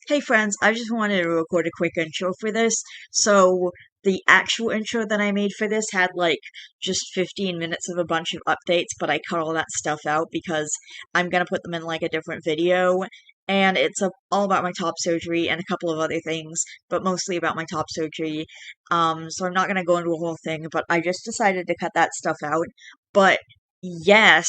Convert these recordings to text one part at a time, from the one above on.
Hey friends, I just wanted to record a quick intro for this. So, the actual intro that I made for this had like just 15 minutes of a bunch of updates, but I cut all that stuff out because I'm gonna put them in like a different video. And it's all about my top surgery and a couple of other things, but mostly about my top surgery. So I'm not gonna go into a whole thing, but I just decided to cut that stuff out. But yes,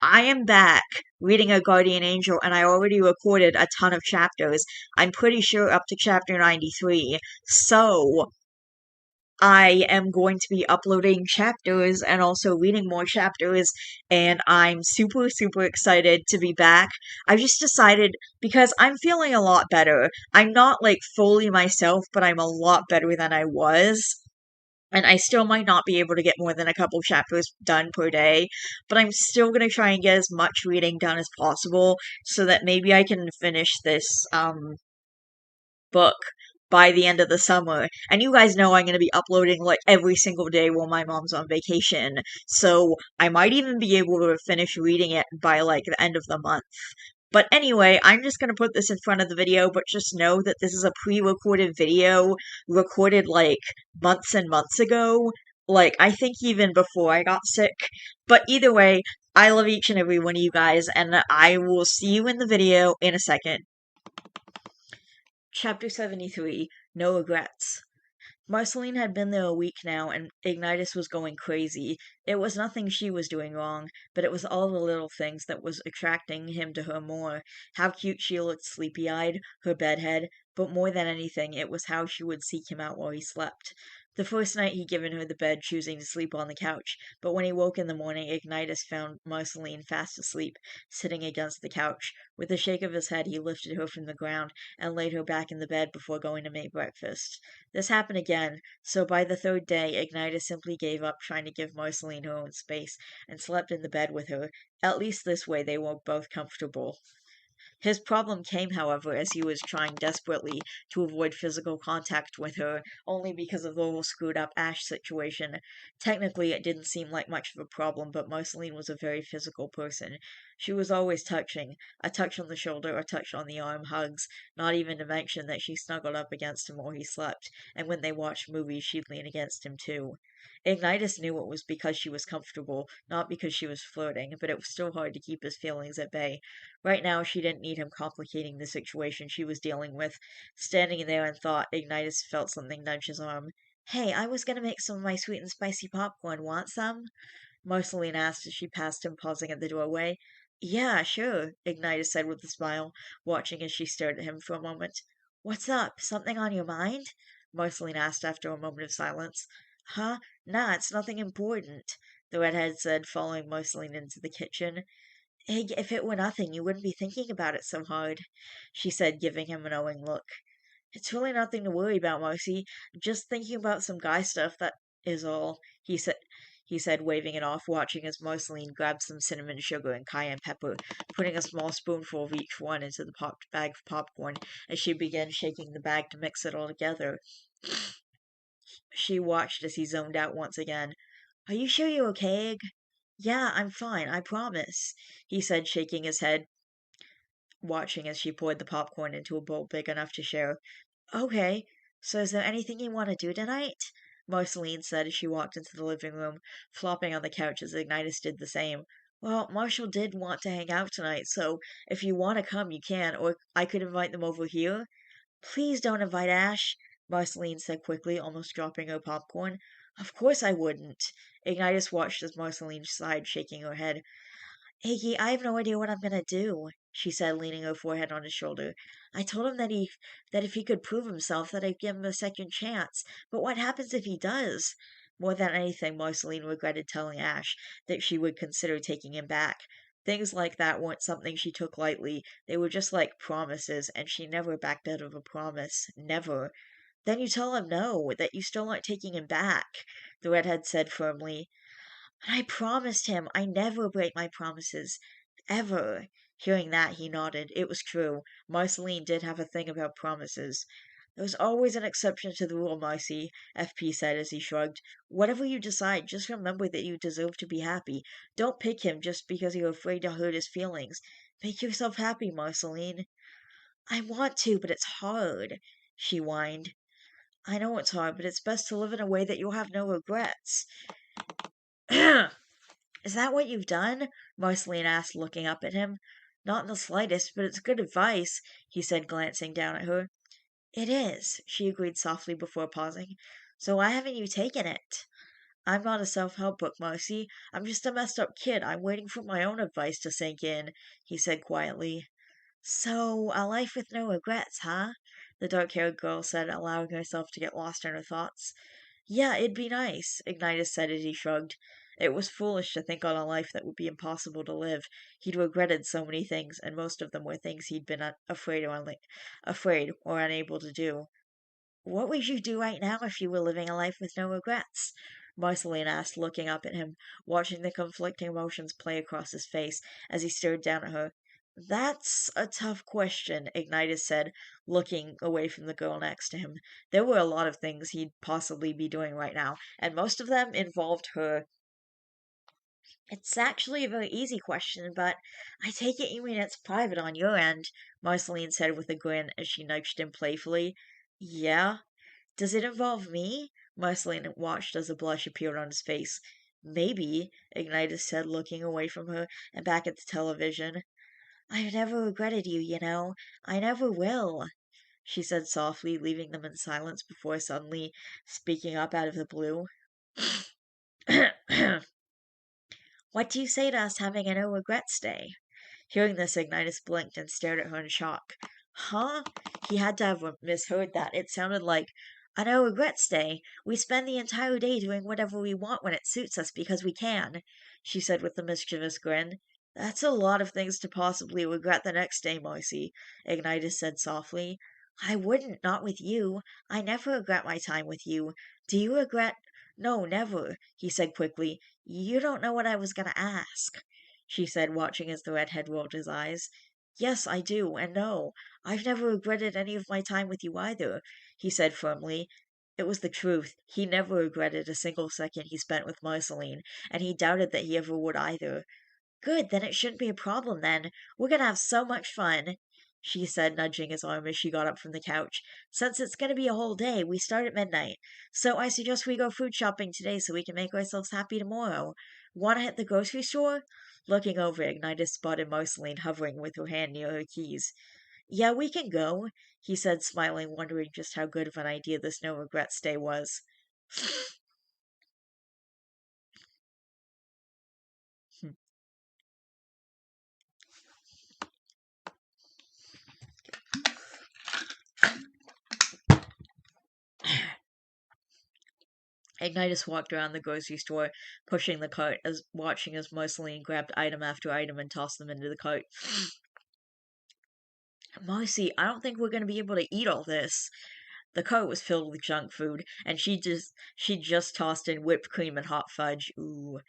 I am back reading A Guardian Angel, and I already recorded a ton of chapters. I'm pretty sure up to chapter 93. So, I am going to be uploading chapters and also reading more chapters, and I'm super, super excited to be back. I just decided because I'm feeling a lot better. I'm not like fully myself, but I'm a lot better than I was. And I still might not be able to get more than a couple chapters done per day, but I'm still going to try and get as much reading done as possible so that maybe I can finish this book by the end of the summer. And you guys know I'm going to be uploading like every single day while my mom's on vacation. So I might even be able to finish reading it by like the end of the month. But anyway, I'm just going to put this in front of the video, but just know that this is a pre-recorded video recorded like months and months ago. Like, I think even before I got sick. But either way, I love each and every one of you guys, and I will see you in the video in a second. Chapter 73 No Regrets. Marceline had been there a week now, and Ignitus was going crazy. It was nothing she was doing wrong, but it was all the little things that was attracting him to her more. How cute she looked sleepy-eyed, her bedhead, but more than anything, it was how she would seek him out while he slept. The first night he'd given her the bed, choosing to sleep on the couch, but when he woke in the morning, Ignitus found Marceline fast asleep, sitting against the couch. With a shake of his head, he lifted her from the ground and laid her back in the bed before going to make breakfast. This happened again, so by the third day, Ignitus simply gave up trying to give Marceline her own space and slept in the bed with her. At least this way they were both comfortable. His problem came, however, as he was trying desperately to avoid physical contact with her, only because of the whole screwed up Ash situation. Technically, it didn't seem like much of a problem, but Marceline was a very physical person. She was always touching, a touch on the shoulder, a touch on the arm, hugs, not even to mention that she snuggled up against him while he slept, and when they watched movies, she'd lean against him too. Ignitus knew it was because she was comfortable, not because she was flirting, but it was still hard to keep his feelings at bay. Right now, she didn't need him complicating the situation she was dealing with. Standing there in thought, Ignitus felt something nudge his arm. Hey, I was gonna make some of my sweet and spicy popcorn. Want some? Marceline asked as she passed him, pausing at the doorway. Yeah, sure, Ignitus said with a smile, watching as she stared at him for a moment. What's up? Something on your mind? Marceline asked after a moment of silence. Huh? Nah, it's nothing important, the redhead said, following Marceline into the kitchen. Hey, if it were nothing, you wouldn't be thinking about it so hard, she said, giving him a knowing look. It's really nothing to worry about, Marcy. Just thinking about some guy stuff, that is all, he said, waving it off, watching as Marceline grabbed some cinnamon sugar and cayenne pepper, putting a small spoonful of each one into the popped bag of popcorn as she began shaking the bag to mix it all together. She watched as he zoned out once again. Are you sure you're okay, Egg? Yeah, I'm fine, I promise, he said, shaking his head, watching as she poured the popcorn into a bowl big enough to share. Okay, so is there anything you want to do tonight? Marceline said as she walked into the living room, flopping on the couch as Ignitus did the same. Well, Marshall did want to hang out tonight, so if you want to come, you can, or I could invite them over here. Please don't invite Ash, Marceline said quickly, almost dropping her popcorn. Of course I wouldn't. Ignitus watched as Marceline sighed, shaking her head. Iggy, I have no idea what I'm gonna do, she said, leaning her forehead on his shoulder. I told him that if he could prove himself, that I'd give him a second chance. But what happens if he does? More than anything, Marceline regretted telling Ash that she would consider taking him back. Things like that weren't something she took lightly. They were just like promises, and she never backed out of a promise. Never. Then you tell him no, that you still aren't taking him back, the redhead said firmly. But I promised him I never break my promises. Ever. Hearing that, he nodded. It was true. Marceline did have a thing about promises. There's always an exception to the rule, Marcy, FP said as he shrugged. Whatever you decide, just remember that you deserve to be happy. Don't pick him just because you're afraid to hurt his feelings. Make yourself happy, Marceline. I want to, but it's hard, she whined. I know it's hard, but it's best to live in a way that you'll have no regrets. Is that what you've done? Marceline asked, looking up at him. Not in the slightest, but it's good advice, he said, glancing down at her. It is, she agreed softly before pausing. So why haven't you taken it? I'm not a self-help book, Marcy. I'm just a messed up kid. I'm waiting for my own advice to sink in, he said quietly. So, a life with no regrets, huh? The dark-haired girl said, allowing herself to get lost in her thoughts. Yeah, it'd be nice, Ignitus said as he shrugged. It was foolish to think on a life that would be impossible to live. He'd regretted so many things, and most of them were things he'd been afraid or unable to do. What would you do right now if you were living a life with no regrets? Marceline asked, looking up at him, watching the conflicting emotions play across his face as he stared down at her. That's a tough question, Ignitus said, looking away from the girl next to him. There were a lot of things he'd possibly be doing right now, and most of them involved her. It's actually a very easy question, but I take it you mean it's private on your end, Marceline said with a grin as she nudged him playfully. Yeah? Does it involve me? Marceline watched as a blush appeared on his face. Maybe, Ignitus said, looking away from her and back at the television. I've never regretted you, you know. I never will, she said softly, leaving them in silence before suddenly speaking up out of the blue. What do you say to us having a no regrets day? Hearing this, Ignitus blinked and stared at her in shock. Huh? He had to have misheard that. It sounded like, a no regrets day. We spend the entire day doing whatever we want when it suits us because we can, she said with a mischievous grin. That's a lot of things to possibly regret the next day, Marcy, Ignitus said softly. I wouldn't, not with you. I never regret my time with you. Do you regret? No, never, he said quickly. You don't know what I was going to ask, she said, watching as the redhead rolled his eyes. Yes, I do, and no, I've never regretted any of my time with you either, he said firmly. It was the truth. He never regretted a single second he spent with Marceline, and he doubted that he ever would either. Good, then it shouldn't be a problem then. We're gonna have so much fun, she said, nudging his arm as she got up from the couch. Since it's gonna be a whole day, we start at midnight. So I suggest we go food shopping today so we can make ourselves happy tomorrow. Wanna hit the grocery store? Looking over, Ignitus spotted Marceline hovering with her hand near her keys. Yeah, we can go, he said, smiling, wondering just how good of an idea this no regrets day was. Ignitus walked around the grocery store, pushing the cart, as watching as Marceline grabbed item after item and tossed them into the cart. Marcy, I don't think we're going to be able to eat all this. The cart was filled with junk food, and she just tossed in whipped cream and hot fudge. Ooh.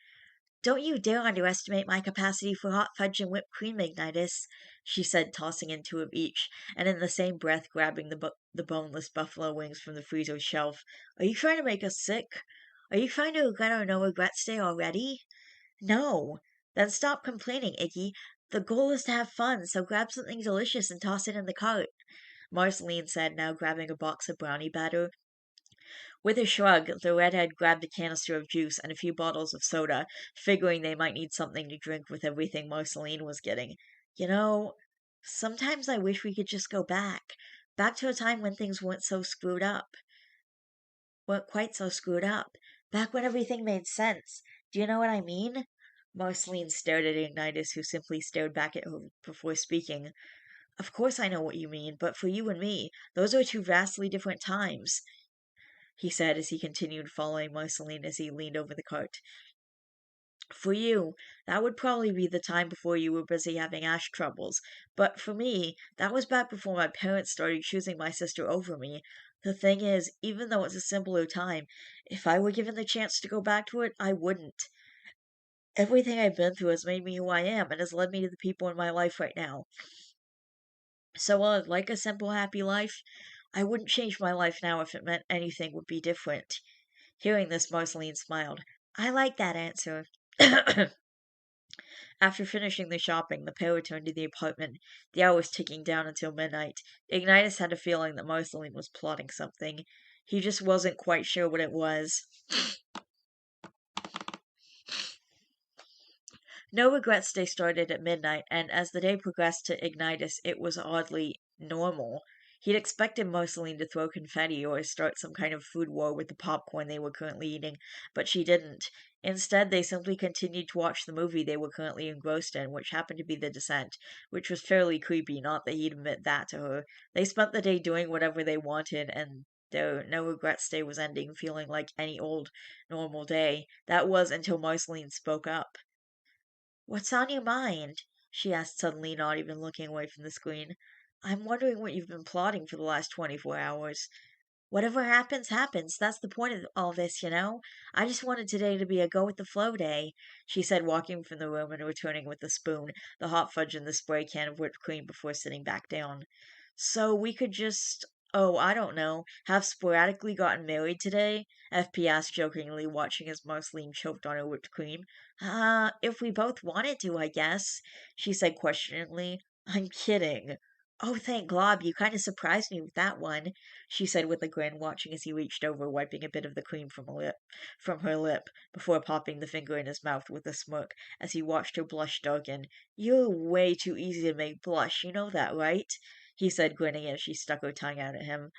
Don't you dare underestimate my capacity for hot fudge and whipped cream, Ignitus, she said, tossing in two of each, and in the same breath grabbing the boneless buffalo wings from the freezer shelf. Are you trying to make us sick? Are you trying to regret our no regrets day already? No. Then stop complaining, Iggy. The goal is to have fun, so grab something delicious and toss it in the cart, Marceline said, now grabbing a box of brownie batter. With a shrug, the redhead grabbed a canister of juice and a few bottles of soda, figuring they might need something to drink with everything Marceline was getting. You know, sometimes I wish we could just go back to a time when things weren't quite so screwed up, back when everything made sense. Do you know what I mean? Marceline stared at Ignitus, who simply stared back at her before speaking. Of course I know what you mean, but for you and me, those are two vastly different times, he said as he continued following Marceline as he leaned over the cart. For you, that would probably be the time before you were busy having ash troubles, but for me, that was back before my parents started choosing my sister over me. The thing is, even though it's a simpler time, if I were given the chance to go back to it, I wouldn't. Everything I've been through has made me who I am and has led me to the people in my life right now. So while I'd like a simple, happy life, I wouldn't change my life now if it meant anything would be different. Hearing this, Marceline smiled. I like that answer. After finishing the shopping, the pair returned to the apartment. The hour was ticking down until midnight. Ignitus had a feeling that Marceline was plotting something. He just wasn't quite sure what it was. No Regrets Day started at midnight, and as the day progressed to Ignitus, it was oddly normal. He'd expected Marceline to throw confetti or start some kind of food war with the popcorn they were currently eating, but she didn't. Instead, they simply continued to watch the movie they were currently engrossed in, which happened to be The Descent, which was fairly creepy, not that he'd admit that to her. They spent the day doing whatever they wanted, and their No Regrets Day was ending feeling like any old, normal day. That was until Marceline spoke up. "What's on your mind?" she asked suddenly, not even looking away from the screen. "I'm wondering what you've been plotting for the last 24 hours." "Whatever happens, happens. That's the point of all this, you know. I just wanted today to be a go with the flow day," she said, walking from the room and returning with the spoon, the hot fudge, and the spray can of whipped cream before sitting back down. "So we could just, oh, I don't know, have sporadically gotten married today?" FP asked jokingly, watching as Marceline choked on her whipped cream. If we both wanted to, I guess," she said questioningly. "I'm kidding." "Oh, thank God, you kind of surprised me with that one," she said with a grin, watching as he reached over, wiping a bit of the cream from her lip, before popping the finger in his mouth with a smirk as he watched her blush darken. "You're way too easy to make blush, you know that, right?" he said, grinning as she stuck her tongue out at him.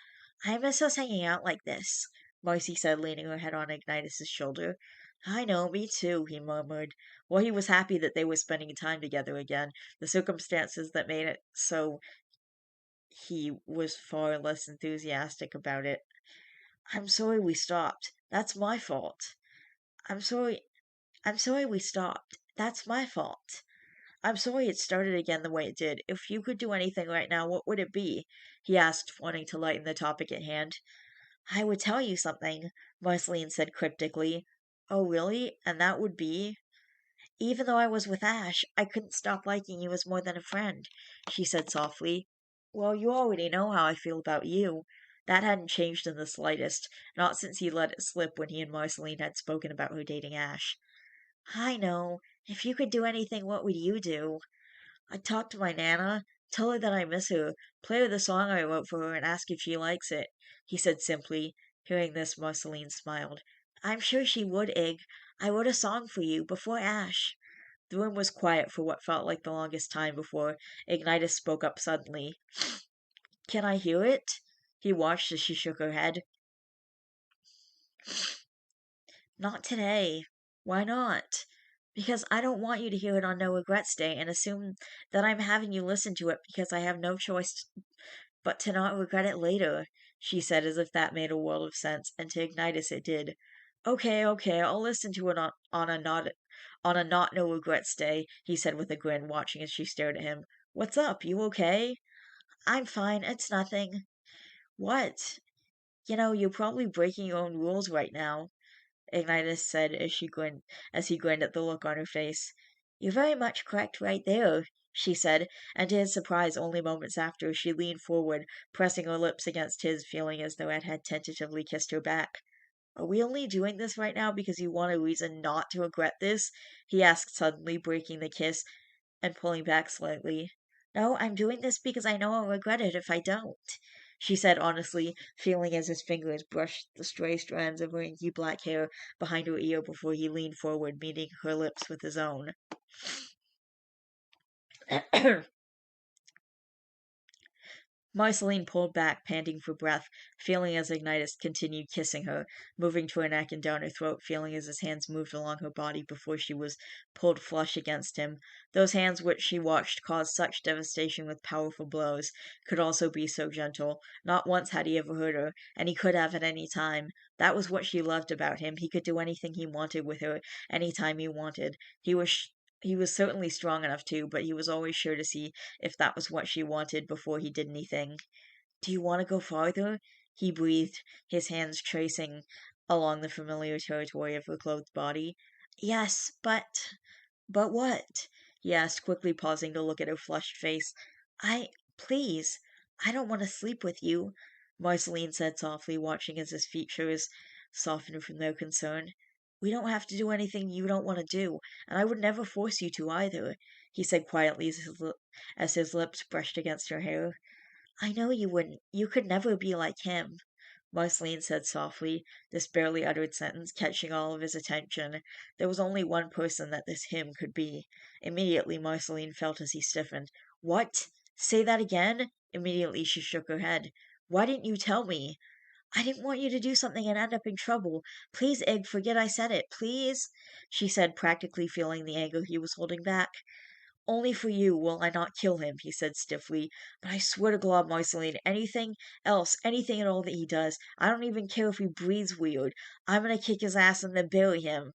"I miss us hanging out like this," Marcy said, leaning her head on Ignitus's shoulder. "I know, me too," he murmured. Well, he was happy that they were spending time together again. The circumstances that made it so he was far less enthusiastic about it. "I'm sorry we stopped. That's my fault." "I'm sorry. I'm sorry we stopped. That's my fault." "I'm sorry it started again the way it did. If you could do anything right now, what would it be?" he asked, wanting to lighten the topic at hand. "I would tell you something," Marceline said cryptically. "Oh, really? And that would be?" "Even though I was with Ash, I couldn't stop liking you as more than a friend," she said softly. "Well, you already know how I feel about you." That hadn't changed in the slightest, not since he let it slip when he and Marceline had spoken about her dating Ash. "I know. If you could do anything, what would you do?" "I'd talk to my Nana, tell her that I miss her, play her the song I wrote for her, and ask if she likes it," he said simply. Hearing this, Marceline smiled. "I'm sure she would, Ig. I wrote a song for you, before Ash." The room was quiet for what felt like the longest time before Ignitus spoke up suddenly. "Can I hear it?" He watched as she shook her head. "Not today." "Why not?" "Because I don't want you to hear it on No Regrets Day and assume that I'm having you listen to it because I have no choice but to not regret it later," she said as if that made a world of sense, and to Ignitus it did. "Okay, okay, I'll listen to it on a not no regrets day," he said with a grin, watching as she stared at him. "What's up? You okay?" "I'm fine, it's nothing." "What?" "You know, you're probably breaking your own rules right now," Ignitus said as he grinned at the look on her face. "You're very much correct right there," she said, and to his surprise only moments after, she leaned forward, pressing her lips against his, feeling as though Ed had tentatively kissed her back. "Are we only doing this right now because you want a reason not to regret this?" he asked suddenly, breaking the kiss and pulling back slightly. "No, I'm doing this because I know I'll regret it if I don't," she said honestly, feeling as his fingers brushed the stray strands of her inky black hair behind her ear before he leaned forward, meeting her lips with his own. Marceline pulled back, panting for breath, feeling as Ignitus continued kissing her, moving to her neck and down her throat, feeling as his hands moved along her body before she was pulled flush against him. Those hands which she watched cause such devastation with powerful blows could also be so gentle. Not once had he ever hurt her, and he could have at any time. That was what she loved about him. He could do anything he wanted with her, any time he wanted. He was certainly strong enough to, but he was always sure to see if that was what she wanted before he did anything. "Do you want to go farther?" he breathed, his hands tracing along the familiar territory of her clothed body. "Yes, but—" "But what?" he asked, quickly pausing to look at her flushed face. Please, I don't want to sleep with you," Marceline said softly, watching as his features softened from their concern. We don't have to do anything you don't want to do, and I would never force you to either, he said quietly as his lips brushed against her hair. I know you wouldn't. You could never be like him, Marceline said softly, this barely uttered sentence catching all of his attention. There was only one person that this him could be. Immediately, Marceline felt as he stiffened. What? Say that again? Immediately, she shook her head. Why didn't you tell me? I didn't want you to do something and end up in trouble. Please, Egg, forget I said it. Please, she said, practically feeling the anger he was holding back. Only for you will I not kill him, he said stiffly. But I swear to God, Marceline, anything else, anything at all that he does, I don't even care if he breathes weird. I'm gonna kick his ass and then bury him.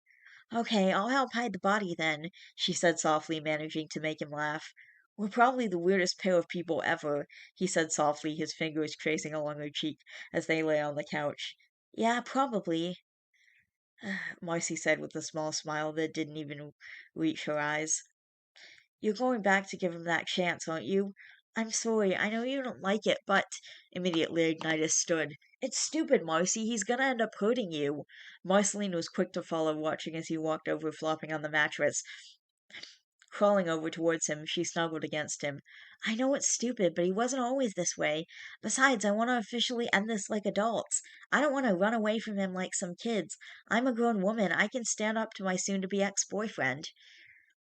Okay, I'll help hide the body then, she said softly, managing to make him laugh. We're probably the weirdest pair of people ever, he said softly, his fingers tracing along her cheek as they lay on the couch. Yeah, probably, Marcy said with a small smile that didn't even reach her eyes. You're going back to give him that chance, aren't you? I'm sorry, I know you don't like it, but immediately Ignitus stood. It's stupid, Marcy. He's gonna end up hurting you. Marceline was quick to follow, watching as he walked over, flopping on the mattress. Crawling over towards him, she snuggled against him. I know it's stupid, but he wasn't always this way. Besides, I want to officially end this like adults. I don't want to run away from him like some kids. I'm a grown woman. I can stand up to my soon-to-be ex-boyfriend.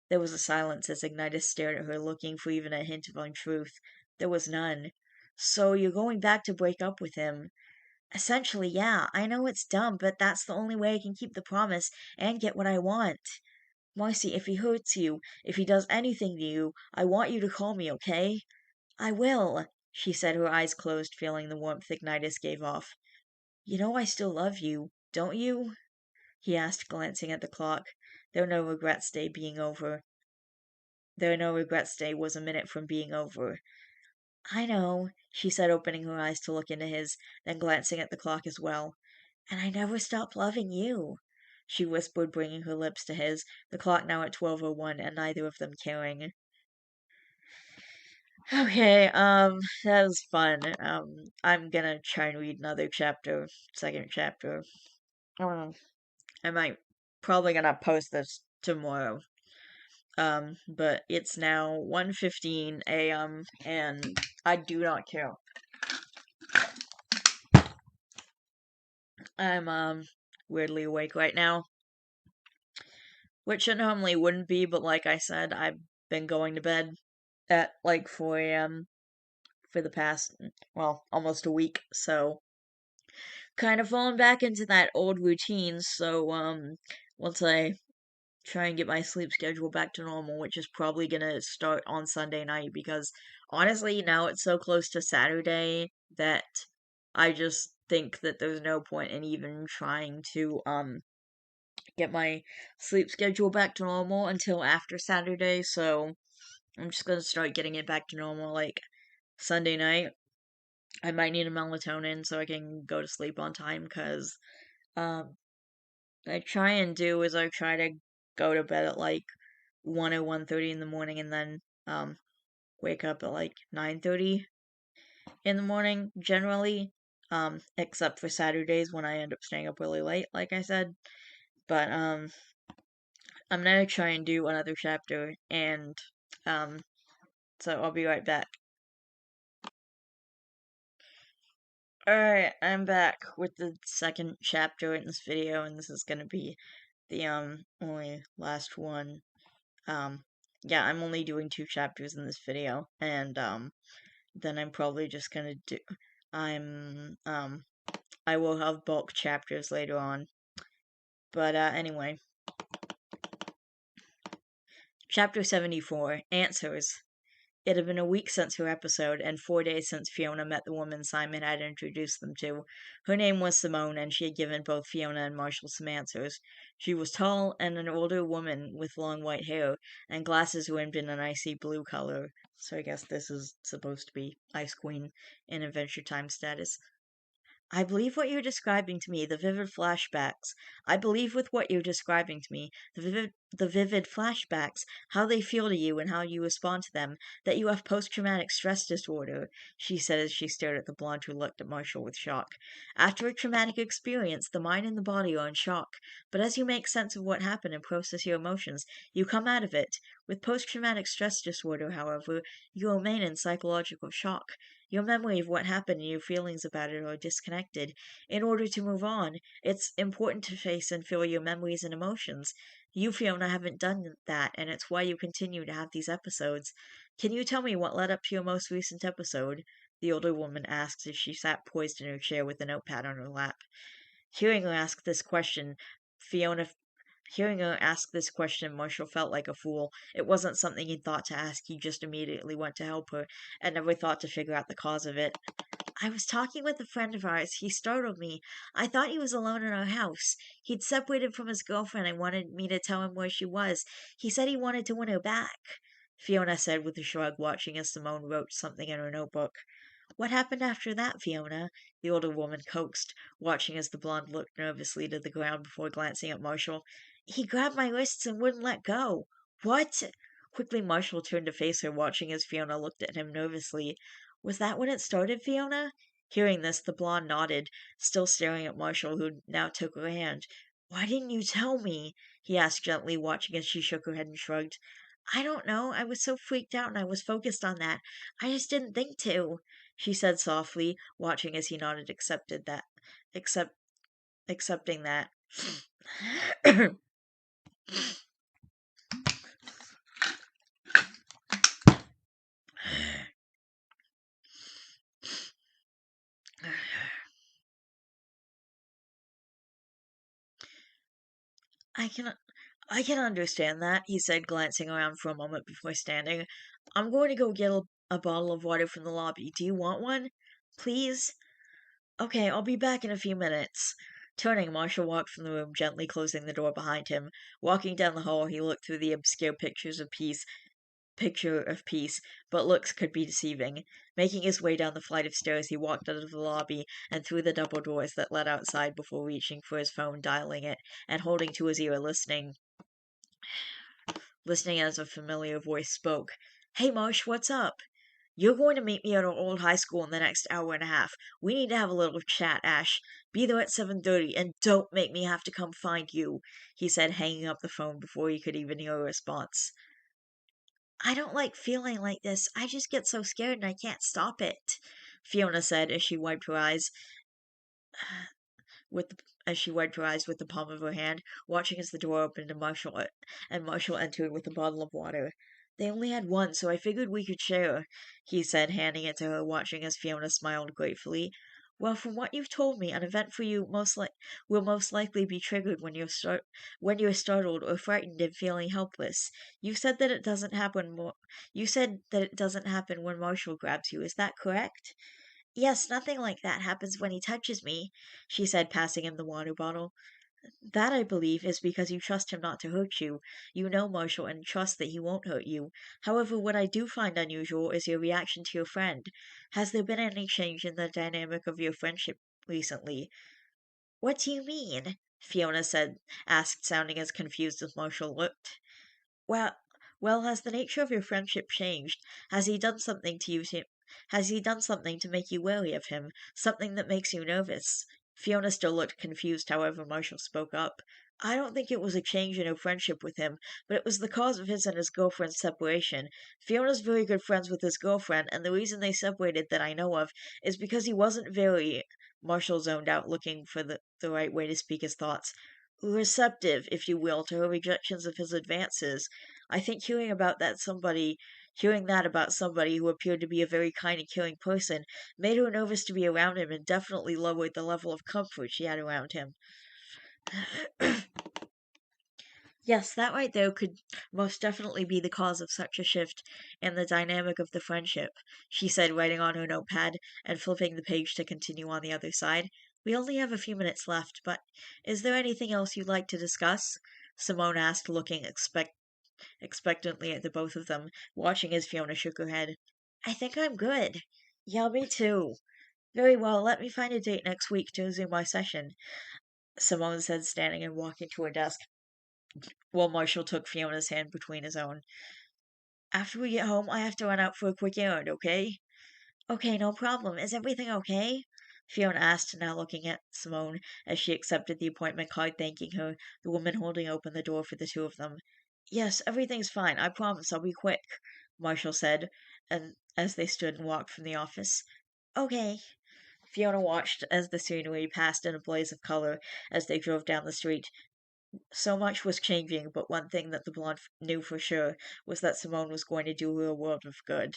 There was a silence as Ignitus stared at her, looking for even a hint of untruth. There was none. So you're going back to break up with him? Essentially, yeah. I know it's dumb, but that's the only way I can keep the promise and get what I want. Marcy, if he hurts you, if he does anything to you, I want you to call me, okay? I will, she said, her eyes closed, feeling the warmth Ignitus gave off. You know I still love you, don't you? He asked, glancing at the clock. There were no regrets day being over. There no regrets day was a minute from being over. I know, she said, opening her eyes to look into his, then glancing at the clock as well. And I never stopped loving you, she whispered, bringing her lips to his, the clock now at 12:01, and neither of them caring. Okay, that was fun. I'm gonna try and read another chapter, second chapter. I might probably gonna post this tomorrow. But it's now 1:15 a.m. and I do not care. I'm weirdly awake right now, which I normally wouldn't be, but like I said, I've been going to bed at like 4 a.m. for the past, well, almost a week, so kind of falling back into that old routine. So once I try and get my sleep schedule back to normal, which is probably gonna start on Sunday night because honestly, now it's so close to Saturday that I just think that there's no point in even trying to get my sleep schedule back to normal until after Saturday, so I'm just gonna start getting it back to normal like Sunday night. I might need a melatonin so I can go to sleep on time because um I try and do is I try to go to bed at like 1 or 1:30 in the morning and then wake up at like 9:30 in the morning generally, except for Saturdays when I end up staying up really late like I said. But I'm gonna try and do another chapter and um so I'll be right back. Alright, I'm back with the second chapter in this video, and this is gonna be the only last one. Yeah, I'm only doing 2 chapters in this video, and then I'm probably just gonna do I will have bulk chapters later on. But anyway. Chapter 74, Answers. It had been a week since her episode, and 4 days since Fiona met the woman Simon had introduced them to. Her name was Simone, and she had given both Fiona and Marshall some answers. She was tall and an older woman with long white hair, and glasses rimmed in an icy blue color. So I guess this is supposed to be Ice Queen in Adventure Time status. I believe what you're describing to me, the vivid flashbacks. I believe with what you're describing to me, the vivid flashbacks, how they feel to you and how you respond to them, that you have post-traumatic stress disorder, she said as she stared at the blonde who looked at Marshall with shock. After a traumatic experience, the mind and the body are in shock. But as you make sense of what happened and process your emotions, you come out of it. With post-traumatic stress disorder, however, you remain in psychological shock. Your memory of what happened and your feelings about it are disconnected. In order to move on, it's important to face and feel your memories and emotions. You, Fiona, haven't done that, and it's why you continue to have these episodes. Can you tell me what led up to your most recent episode? The older woman asked as she sat poised in her chair with a notepad on her lap. Hearing her ask this question, Fiona Hearing her ask this question, Marshall felt like a fool. It wasn't something he'd thought to ask. He just immediately went to help her and never thought to figure out the cause of it. I was talking with a friend of ours. He startled me. I thought he was alone in our house. He'd separated from his girlfriend and wanted me to tell him where she was. He said he wanted to win her back, Fiona said with a shrug, watching as Simone wrote something in her notebook. What happened after that, Fiona? The older woman coaxed, watching as the blonde looked nervously to the ground before glancing at Marshall. He grabbed my wrists and wouldn't let go. What? Quickly, Marshall turned to face her, watching as Fiona looked at him nervously. Was that when it started, Fiona? Hearing this, the blonde nodded, still staring at Marshall, who now took her hand. Why didn't you tell me? He asked gently, watching as she shook her head and shrugged. I don't know. I was so freaked out and I was focused on that. I just didn't think to, she said softly, watching as he nodded, accept, accepting that. I can I can understand that, he said, glancing around for a moment before standing. I'm going to go get a bottle of water from the lobby. Do you want one? Please? Okay, I'll be back in a few minutes. Turning, Marshall walked from the room, gently closing the door behind him. Walking down the hall, he looked through the obscure picture of peace, but looks could be deceiving. Making his way down the flight of stairs, he walked out of the lobby and through the double doors that led outside before reaching for his phone, dialing it, and holding to his ear, listening as a familiar voice spoke. Hey, Marsh, what's up? You're going to meet me at our old high school in the next hour and a half. We need to have a little chat, Ash. Be there at 7:30, and don't make me have to come find you, he said, hanging up the phone before he could even hear a response. I don't like feeling like this. I just get so scared and I can't stop it, Fiona said as she wiped her eyes with the palm of her hand, watching as the door opened and Marshall entered with a bottle of water. They only had one, so I figured we could share, he said, handing it to her, watching as Fiona smiled gratefully. Well, from what you've told me, an event for you will most likely be triggered when you're startled or frightened and feeling helpless. You said that it doesn't happen when Marshall grabs you. Is that correct? Yes, nothing like that happens when he touches me, she said, passing him the water bottle. That, I believe, is because you trust him not to hurt you. You know Marshall and trust that he won't hurt you. However, what I do find unusual is your reaction to your friend. Has there been any change in the dynamic of your friendship recently? What do you mean? Asked, sounding as confused as Marshall looked. Well, well, has the nature of your friendship changed? Has he done something to you to, has he done something to make you wary of him? Something that makes you nervous? Fiona still looked confused, however, Marshall spoke up. I don't think it was a change in her friendship with him, but it was the cause of his and his girlfriend's separation. Fiona's very good friends with his girlfriend, and the reason they separated that I know of is because he wasn't very. Marshall zoned out, looking for the right way to speak his thoughts. Receptive, if you will, to her rejections of his advances. I think hearing that about somebody who appeared to be a very kind and caring person made her nervous to be around him and definitely lowered the level of comfort she had around him. Yes, that right there could most definitely be the cause of such a shift in the dynamic of the friendship, she said, writing on her notepad and flipping the page to continue on the other side. We only have a few minutes left, but is there anything else you'd like to discuss? Simone asked, looking expectantly at the both of them, watching as Fiona shook her head. I think I'm good. Yeah, me too. Very well, let me find a date next week to resume my session, Simone said, standing and walking to her desk, while Marshall took Fiona's hand between his own. After we get home, I have to run out for a quick errand, okay? Okay, no problem. Is everything okay? Fiona asked, now looking at Simone as she accepted the appointment card, thanking her, the woman holding open the door for the two of them. Yes, everything's fine. I promise I'll be quick, Marshall said, and as they stood and walked from the office. Okay. Fiona watched as the scenery passed in a blaze of color as they drove down the street. So much was changing, but one thing that the blonde knew for sure was that Simone was going to do her a world of good.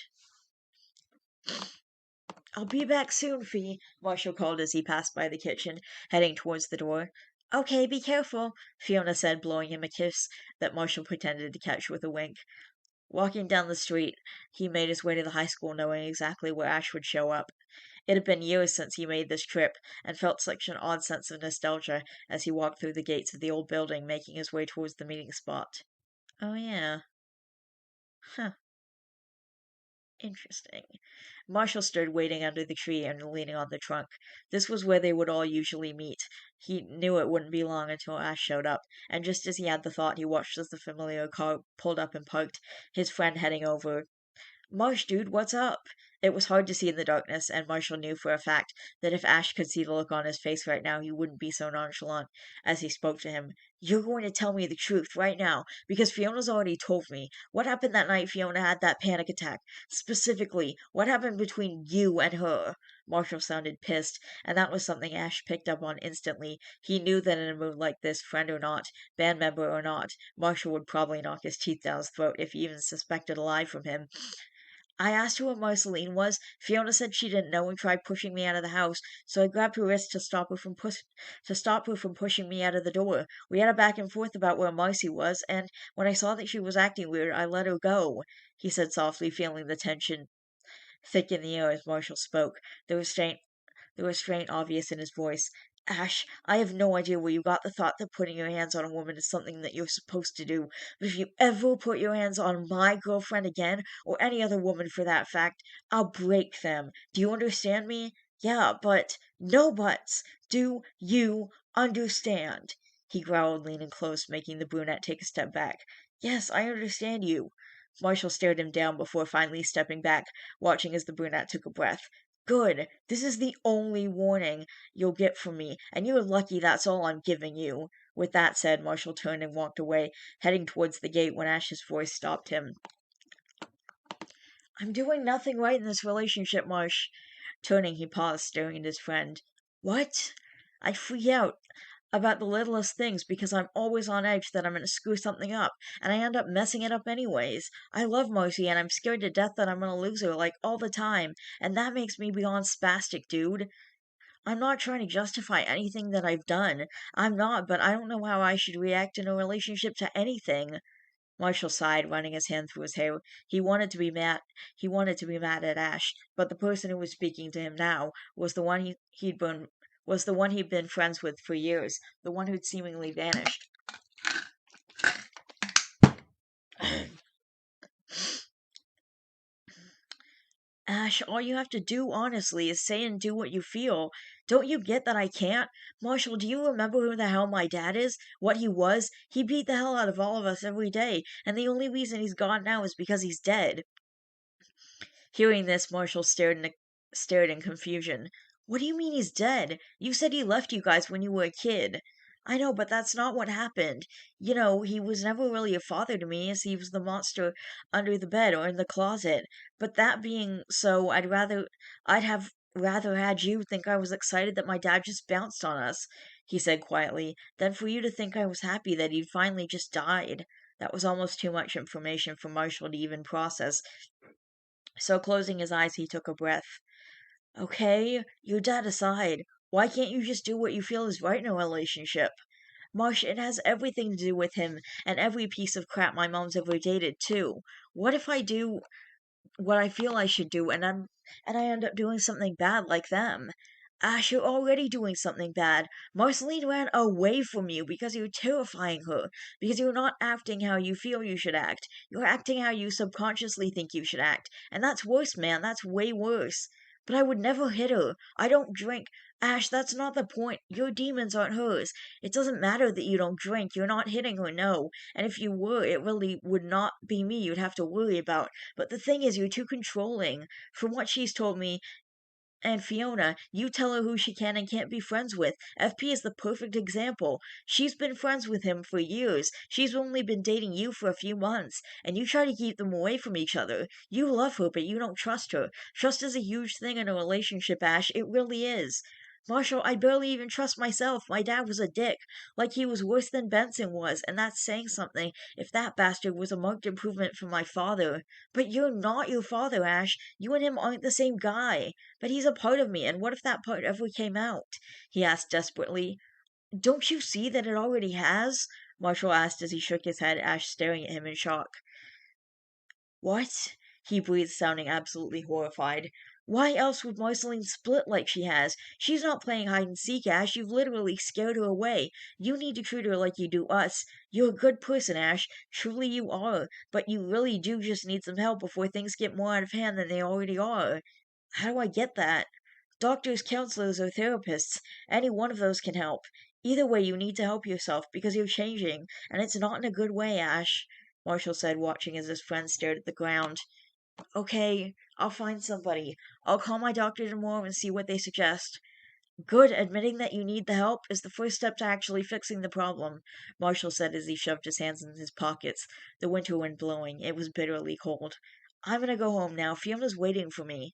I'll be back soon, Fee, Marshall called as he passed by the kitchen, heading towards the door. Okay, be careful, Fiona said, blowing him a kiss that Marshall pretended to catch with a wink. Walking down the street, he made his way to the high school knowing exactly where Ash would show up. It had been years since he made this trip, and felt such an odd sense of nostalgia as he walked through the gates of the old building, making his way towards the meeting spot. Oh, yeah. Huh. Interesting. Marshall stood waiting under the tree and leaning on the trunk. This was where they would all usually meet. He knew it wouldn't be long until Ash showed up, and just as he had the thought, he watched as the familiar car pulled up and parked, his friend heading over. Marsh, dude, what's up? It was hard to see in the darkness, and Marshall knew for a fact that if Ash could see the look on his face right now, he wouldn't be so nonchalant as he spoke to him. You're going to tell me the truth right now, because Fiona's already told me. What happened that night Fiona had that panic attack? Specifically, what happened between you and her? Marshall sounded pissed, and that was something Ash picked up on instantly. He knew that in a mood like this, friend or not, band member or not, Marshall would probably knock his teeth down his throat if he even suspected a lie from him. I asked her where Marceline was. Fiona said she didn't know and tried pushing me out of the house, so I grabbed her wrist to stop her from pushing me out of the door. We had a back and forth about where Marcy was, and when I saw that she was acting weird, I let her go, he said softly, feeling the tension thick in the air as Marshall spoke. There was restraint obvious in his voice. Ash, I have no idea where you got the thought that putting your hands on a woman is something that you're supposed to do, but if you ever put your hands on my girlfriend again, or any other woman for that fact, I'll break them. Do you understand me? Yeah, but no buts. Do you understand? He growled, leaning close, making the brunette take a step back. Yes, I understand you. Marshall stared him down before finally stepping back, watching as the brunette took a breath. Good. This is the only warning you'll get from me, and you're lucky that's all I'm giving you. With that said, Marshall turned and walked away, heading towards the gate when Ash's voice stopped him. I'm doing nothing right in this relationship, Marsh. Turning, he paused, staring at his friend. What? I freak out about the littlest things because I'm always on edge that I'm going to screw something up, and I end up messing it up anyways. I love Marcy, and I'm scared to death that I'm going to lose her, like, all the time, and that makes me beyond spastic, dude. I'm not trying to justify anything that I've done. I'm not, but I don't know how I should react in a relationship to anything. Marshall sighed, running his hand through his hair. He wanted to be mad at Ash, but the person who was speaking to him now was the one he'd been friends with for years, the one who'd seemingly vanished. Ash, all you have to do, honestly, is say and do what you feel. Don't you get that I can't? Marshall, do you remember who the hell my dad is? What he was? He beat the hell out of all of us every day, and the only reason he's gone now is because he's dead. Hearing this, Marshall stared in confusion. What do you mean he's dead? You said he left you guys when you were a kid. I know, but that's not what happened. You know, he was never really a father to me, as he was the monster under the bed or in the closet. But that being so, I'd have rather had you think I was excited that my dad just bounced on us, he said quietly, than for you to think I was happy that he'd finally just died. That was almost too much information for Marshall to even process, so closing his eyes, he took a breath. Okay, your dad aside, why can't you just do what you feel is right in a relationship? Marsh, it has everything to do with him and every piece of crap my mom's ever dated, too. What if I do what I feel I should do and I end up doing something bad like them? Ash, you're already doing something bad. Marceline ran away from you because you're terrifying her, because you're not acting how you feel you should act. You're acting how you subconsciously think you should act. And that's worse, man. That's way worse. But I would never hit her. I don't drink. Ash, that's not the point. Your demons aren't hers. It doesn't matter that you don't drink. You're not hitting her, no. And if you were, it really would not be me you'd have to worry about. But the thing is, you're too controlling. From what she's told me, and Fiona, you tell her who she can and can't be friends with. FP is the perfect example. She's been friends with him for years. She's only been dating you for a few months, and you try to keep them away from each other. You love her, but you don't trust her. Trust is a huge thing in a relationship, Ash. It really is. Marshall, I barely even trust myself. My dad was a dick. Like he was worse than Benson was, and that's saying something if that bastard was a marked improvement from my father. But you're not your father, Ash. You and him aren't the same guy. But he's a part of me, and what if that part ever came out? He asked desperately. Don't you see that it already has? Marshall asked as he shook his head, Ash staring at him in shock. What? He breathed, sounding absolutely horrified. Why else would Marceline split like she has? She's not playing hide and seek, Ash. You've literally scared her away. You need to treat her like you do us. You're a good person, Ash. Truly you are. But you really do just need some help before things get more out of hand than they already are. How do I get that? Doctors, counselors, or therapists. Any one of those can help. Either way, you need to help yourself because you're changing, and it's not in a good way, Ash. Marshall said, watching as his friend stared at the ground. Okay, I'll find somebody. I'll call my doctor tomorrow and see what they suggest. Good, admitting that you need the help is the first step to actually fixing the problem, Marshall said as he shoved his hands in his pockets, the winter wind blowing. It was bitterly cold. I'm gonna go home now. Fiona's waiting for me.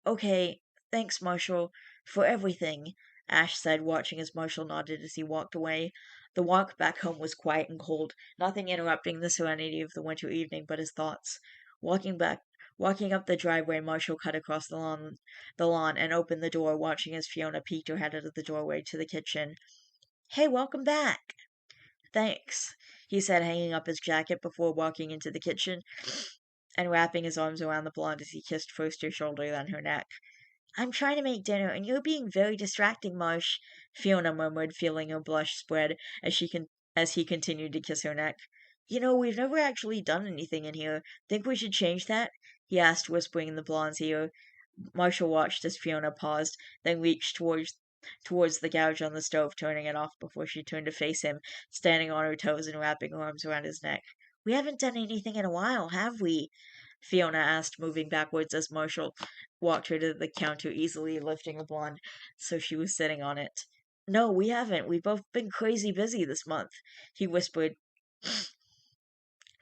Okay, thanks, Marshall, for everything, Ash said, watching as Marshall nodded as he walked away. The walk back home was quiet and cold, nothing interrupting the serenity of the winter evening but his thoughts. Walking up the driveway, Marshall cut across the lawn and opened the door, watching as Fiona peeked her head out of the doorway to the kitchen. Hey, welcome back. Thanks, he said, hanging up his jacket before walking into the kitchen and wrapping his arms around the blonde as he kissed first her shoulder, then her neck. I'm trying to make dinner, and you're being very distracting, Marsh, Fiona murmured, feeling her blush spread as he continued to kiss her neck. You know, we've never actually done anything in here. Think we should change that? He asked, whispering in the blonde's ear. Marshall watched as Fiona paused, then reached towards the gouge on the stove, turning it off before she turned to face him, standing on her toes and wrapping her arms around his neck. We haven't done anything in a while, have we? Fiona asked, moving backwards as Marshall walked her to the counter, easily lifting the blonde so she was sitting on it. No, we haven't. We've both been crazy busy this month, he whispered,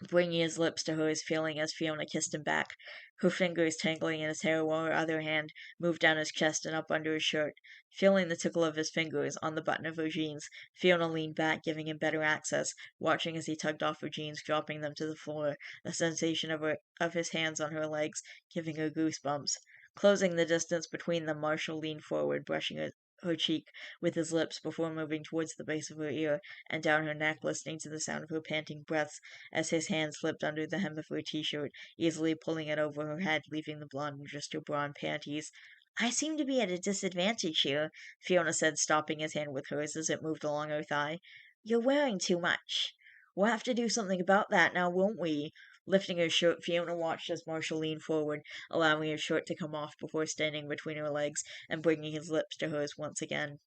bringing his lips to hers, feeling as Fiona kissed him back, her fingers tangling in his hair while her other hand moved down his chest and up under his shirt. Feeling the tickle of his fingers on the button of her jeans, Fiona leaned back, giving him better access, watching as he tugged off her jeans, dropping them to the floor, the sensation of his hands on her legs giving her goosebumps. Closing the distance between them, Marshall leaned forward, brushing her cheek with his lips before moving towards the base of her ear and down her neck, listening to the sound of her panting breaths as his hand slipped under the hem of her t-shirt, easily pulling it over her head, leaving the blonde in just her bra and panties. I seem to be at a disadvantage here, Fiona said, stopping his hand with hers as it moved along her thigh. You're wearing too much. We'll have to do something about that now, won't we? Lifting her shirt, Fiona watched as Marshall leaned forward, allowing his shirt to come off before standing between her legs and bringing his lips to hers once again.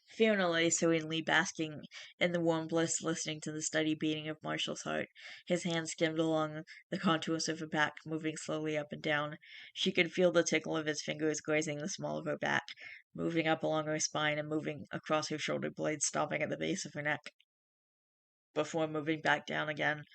Fiona lay serenely basking in the warm bliss, listening to the steady beating of Marshall's heart. His hand skimmed along the contours of her back, moving slowly up and down. She could feel the tickle of his fingers grazing the small of her back, moving up along her spine and moving across her shoulder blades, stopping at the base of her neck, before moving back down again.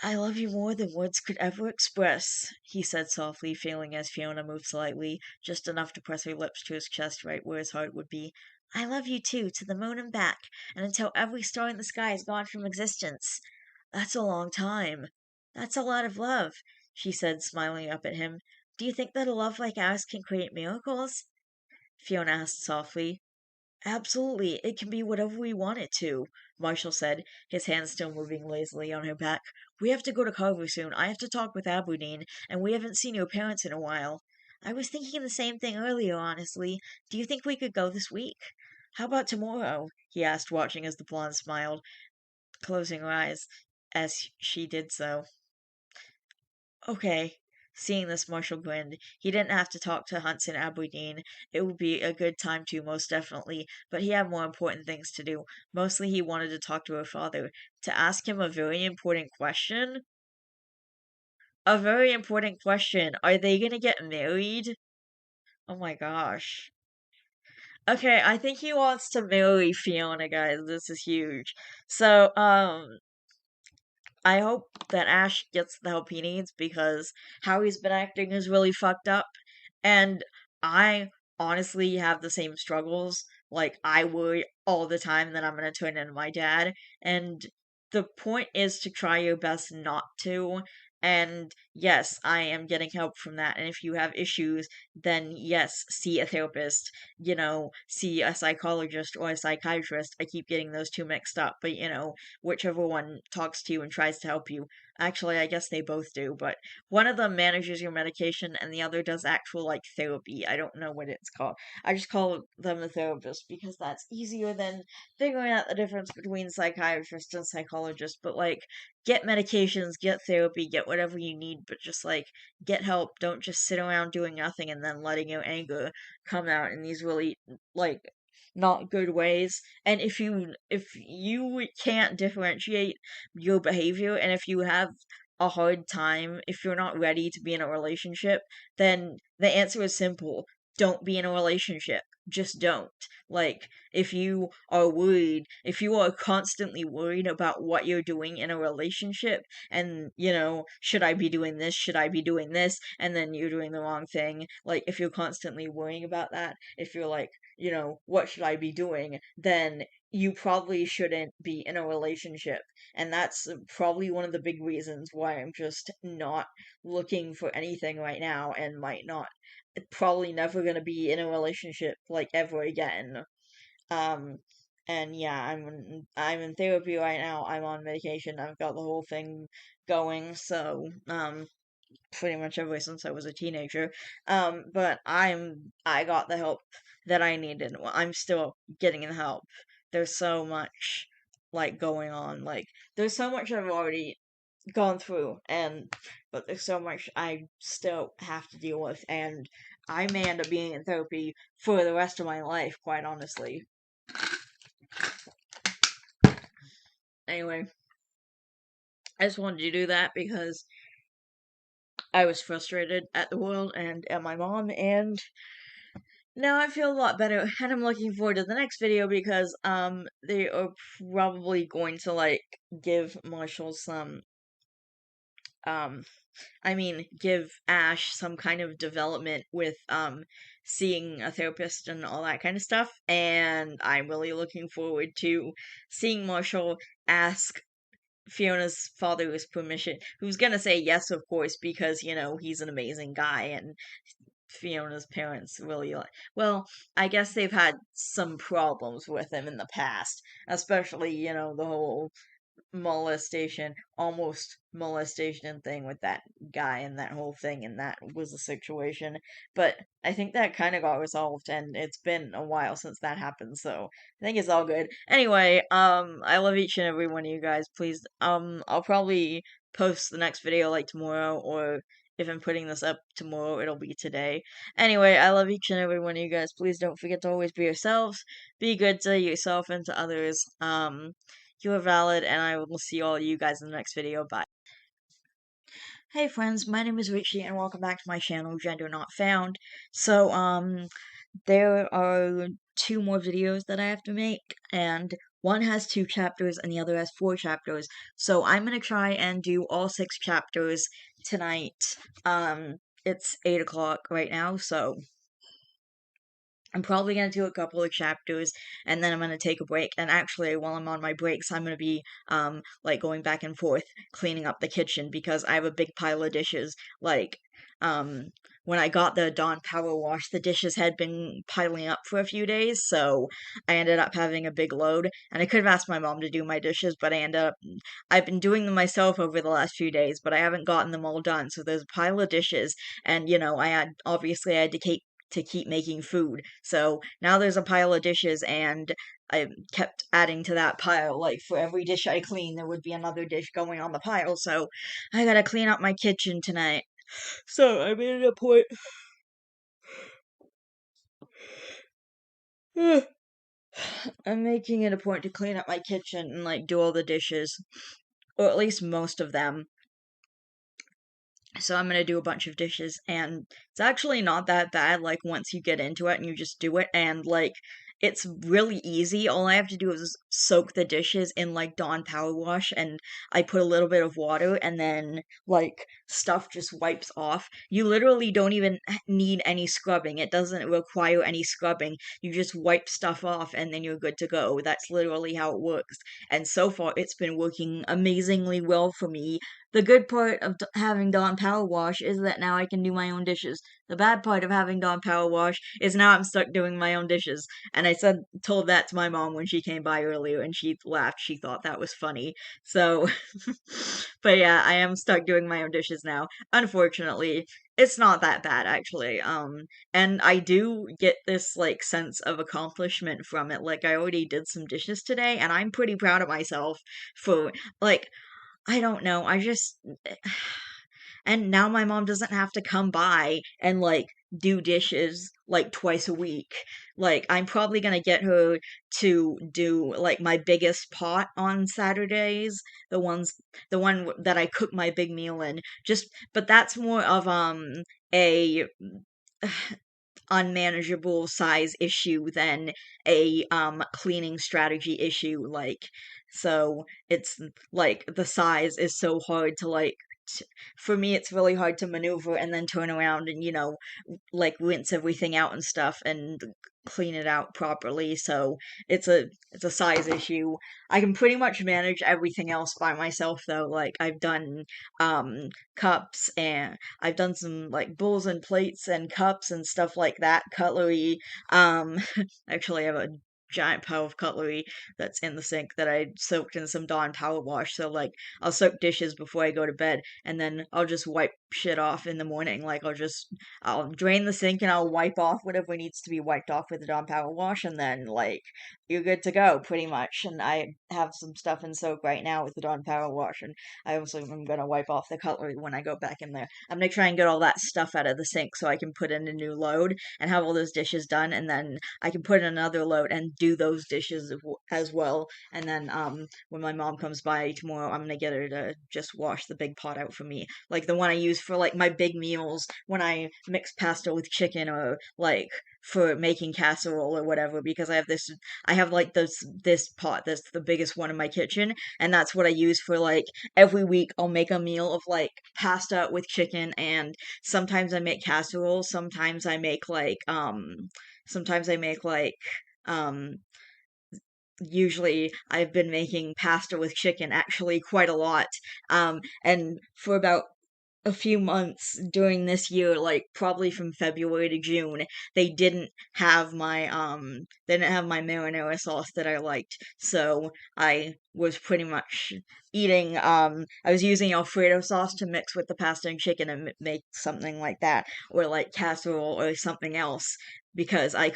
I love you more than words could ever express, he said softly, feeling as Fiona moved slightly, just enough to press her lips to his chest right where his heart would be. I love you too, to the moon and back, and until every star in the sky is gone from existence. That's a long time. That's a lot of love, she said, smiling up at him. Do you think that a love like ours can create miracles? Fiona asked softly. Absolutely, it can be whatever we want it to, Marshall said, his hands still moving lazily on her back. We have to go to Carver soon. I have to talk with Aberdeen, and we haven't seen your parents in a while. I was thinking the same thing earlier, honestly. Do you think we could go this week? How about tomorrow? He asked, watching as the blonde smiled, closing her eyes. as she did so. Okay. Seeing this, Marshall grinned. He didn't have to talk to Hudson Aberdeen. It would be a good time to, most definitely, but he had more important things to do. Mostly he wanted to talk to her father, to ask him a very important question. A very important question. Are they gonna get married? Oh my gosh. Okay, I think he wants to marry Fiona, guys. This is huge. So, I hope that Ash gets the help he needs because how he's been acting is really fucked up. And I honestly have the same struggles. Like, I worry all the time that I'm gonna turn into my dad. And the point is to try your best not to. And yes, I am getting help from that. And if you have issues, then yes, see a therapist, see a psychologist or a psychiatrist. I keep getting those two mixed up, but whichever one talks to you and tries to help you. Actually, I guess they both do, but one of them manages your medication and the other does actual like therapy. I don't know what it's called. I just call them a therapist because that's easier than figuring out the difference between psychiatrist and psychologist. But like, get medications, get therapy, get whatever you need, but just like get help. Don't just sit around doing nothing and then letting your anger come out in these really like not good ways. And if you can't differentiate your behavior, and if you have a hard time, if you're not ready to be in a relationship, then the answer is simple. Don't be in a relationship. Just don't. Like, if you are worried, if you are constantly worried about what you're doing in a relationship, and, should I be doing this? Should I be doing this? And then you're doing the wrong thing. Like, if you're constantly worrying about that, if you're like, what should I be doing? Then you probably shouldn't be in a relationship. And that's probably one of the big reasons why I'm just not looking for anything right now and might not, probably never gonna be in a relationship like ever again. Um, and yeah, I'm in therapy right now. I'm on medication. I've got the whole thing going. So, pretty much ever since I was a teenager. But I got the help that I needed. Well, I'm still getting the help. There's so much like going on. Like there's so much I've already gone through, but there's so much I still have to deal with, and I may end up being in therapy for the rest of my life, quite honestly. Anyway, I just wanted to do that because I was frustrated at the world and at my mom, and now I feel a lot better, and I'm looking forward to the next video because they are probably going to like give Marshall some um give Ash some kind of development with seeing a therapist and all that kind of stuff, and I'm really looking forward to seeing Marshall ask Fiona's father's permission, who's gonna say yes, of course, because he's an amazing guy and Fiona's parents really like. Well, I guess they've had some problems with him in the past, especially the whole molestation, almost molestation thing with that guy and that whole thing, and that was the situation. But I think that kind of got resolved, and it's been a while since that happened, so I think it's all good. Anyway, I love each and every one of you guys. Please, I'll probably post the next video like tomorrow, or if I'm putting this up tomorrow, it'll be today. Anyway, I love each and every one of you guys. Please don't forget to always be yourselves. Be good to yourself and to others. You are valid, and I will see all you guys in the next video. Bye. Hey friends, my name is Richie, and welcome back to my channel, Gender Not Found. So, there are two more videos that I have to make, and one has 2 chapters and the other has 4 chapters. So I'm gonna try and do all 6 chapters tonight. It's 8 o'clock right now, so I'm probably gonna do a couple of chapters and then I'm gonna take a break. And actually, while I'm on my breaks, I'm gonna be like going back and forth cleaning up the kitchen because I have a big pile of dishes. Like when I got the Dawn Power Wash, the dishes had been piling up for a few days, so I ended up having a big load. And I could have asked my mom to do my dishes, but I've been doing them myself over the last few days, but I haven't gotten them all done. So there's a pile of dishes, and I had obviously I had to to keep making food. So now there's a pile of dishes, and I kept adding to that pile. Like for every dish I clean, there would be another dish going on the pile. So I gotta clean up my kitchen tonight. So I made it a point. I'm making it a point to clean up my kitchen and like do all the dishes, or at least most of them. So I'm gonna do a bunch of dishes, and it's actually not that bad, like, once you get into it and you just do it, and, like, it's really easy. All I have to do is soak the dishes in, like, Dawn Power Wash, and I put a little bit of water, and then, like, stuff just wipes off. You literally don't even need any scrubbing. It doesn't require any scrubbing. You just wipe stuff off, and then you're good to go. That's literally how it works, and so far, it's been working amazingly well for me. The good part of having Dawn Power Wash is that now I can do my own dishes. The bad part of having Dawn Power Wash is now I'm stuck doing my own dishes. And I told that to my mom when she came by earlier, and she laughed. She thought that was funny. So, but yeah, I am stuck doing my own dishes now. Unfortunately, it's not that bad actually. And I do get this like sense of accomplishment from it. Like I already did some dishes today, and I'm pretty proud of myself for like I don't know. I just and now my mom doesn't have to come by and like do dishes like twice a week. Like I'm probably gonna get her to do like my biggest pot on Saturdays, the one that I cook my big meal in. Just but that's more of a unmanageable size issue than a cleaning strategy issue, like so it's like the size is so hard to like for me it's really hard to maneuver and then turn around and like rinse everything out and stuff and clean it out properly. So it's a size issue. I can pretty much manage everything else by myself though. Like I've done cups, and I've done some like bowls and plates and cups and stuff like that, cutlery. Um actually I have a giant pile of cutlery that's in the sink that I soaked in some Dawn Power Wash. So like I'll soak dishes before I go to bed, and then I'll just wipe shit off in the morning. Like I'll drain the sink and I'll wipe off whatever needs to be wiped off with the Dawn Power Wash, and then like you're good to go pretty much. And I have some stuff in soak right now with the Dawn Power Wash, and I also am gonna wipe off the cutlery when I go back in there. I'm gonna try and get all that stuff out of the sink so I can put in a new load and have all those dishes done, and then I can put in another load and do those dishes as well. And then when my mom comes by tomorrow, I'm gonna get her to just wash the big pot out for me, like the one I use for like my big meals when I mix pasta with chicken, or like for making casserole or whatever, because I have like this pot that's the biggest one in my kitchen, and that's what I use for like every week I'll make a meal of like pasta with chicken, and sometimes I make casserole, sometimes I make like um usually I've been making pasta with chicken actually quite a lot. And for about a few months during this year, like probably from February to June, they didn't have my marinara sauce that I liked. So I was pretty much I was using Alfredo sauce to mix with the pasta and chicken and make something like that, or like casserole or something else, because I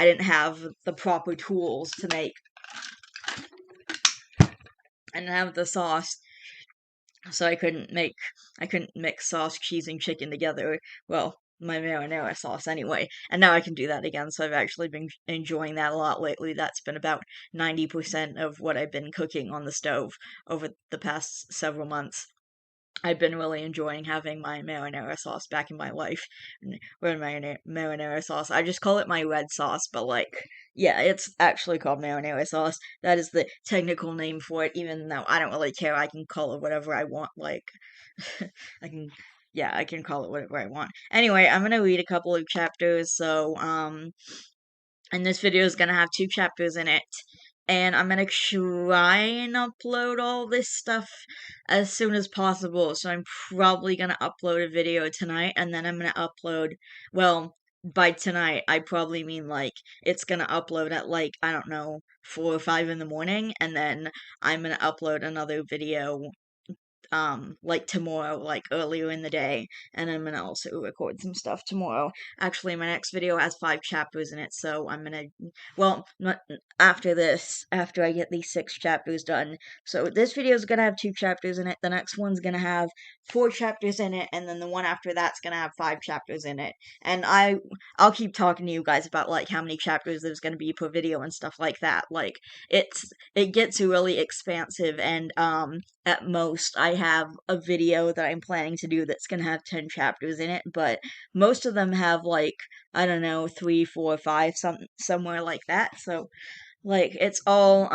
didn't have the proper tools to make and have the sauce, so I couldn't mix sauce, cheese, and chicken together. Well, my marinara sauce anyway. And now I can do that again, so I've actually been enjoying that a lot lately. That's been about 90% of what I've been cooking on the stove over the past several months. I've been really enjoying having my marinara sauce back in my life. Or marinara sauce. I just call it my red sauce, but like, yeah, it's actually called marinara sauce. That is the technical name for it, even though I don't really care. I can call it whatever I want. Like, I can, yeah, I can call it whatever I want. Anyway, I'm gonna read a couple of chapters. So, and this video is gonna have two chapters in it, and I'm gonna try and upload all this stuff as soon as possible. So I'm probably gonna upload a video tonight, and then I'm gonna upload, well, by tonight, I probably mean like it's gonna upload at like, I don't know, 4 or 5 in the morning, and then I'm gonna upload another video like tomorrow, like earlier in the day, and I'm gonna also record some stuff tomorrow. Actually, my next video has 5 chapters in it, so I'm gonna, well, not after this, after I get these 6 chapters done. So this video is gonna have 2 chapters in it, the next one's gonna have 4 chapters in it, and then the one after that's gonna have 5 chapters in it. And I'll keep talking to you guys about like how many chapters there's gonna be per video and stuff like that. Like it gets really expansive, and at most I have a video that I'm planning to do that's gonna have 10 chapters in it, but most of them have like, I don't know, 3, 4, 5, somewhere like that. So like it's all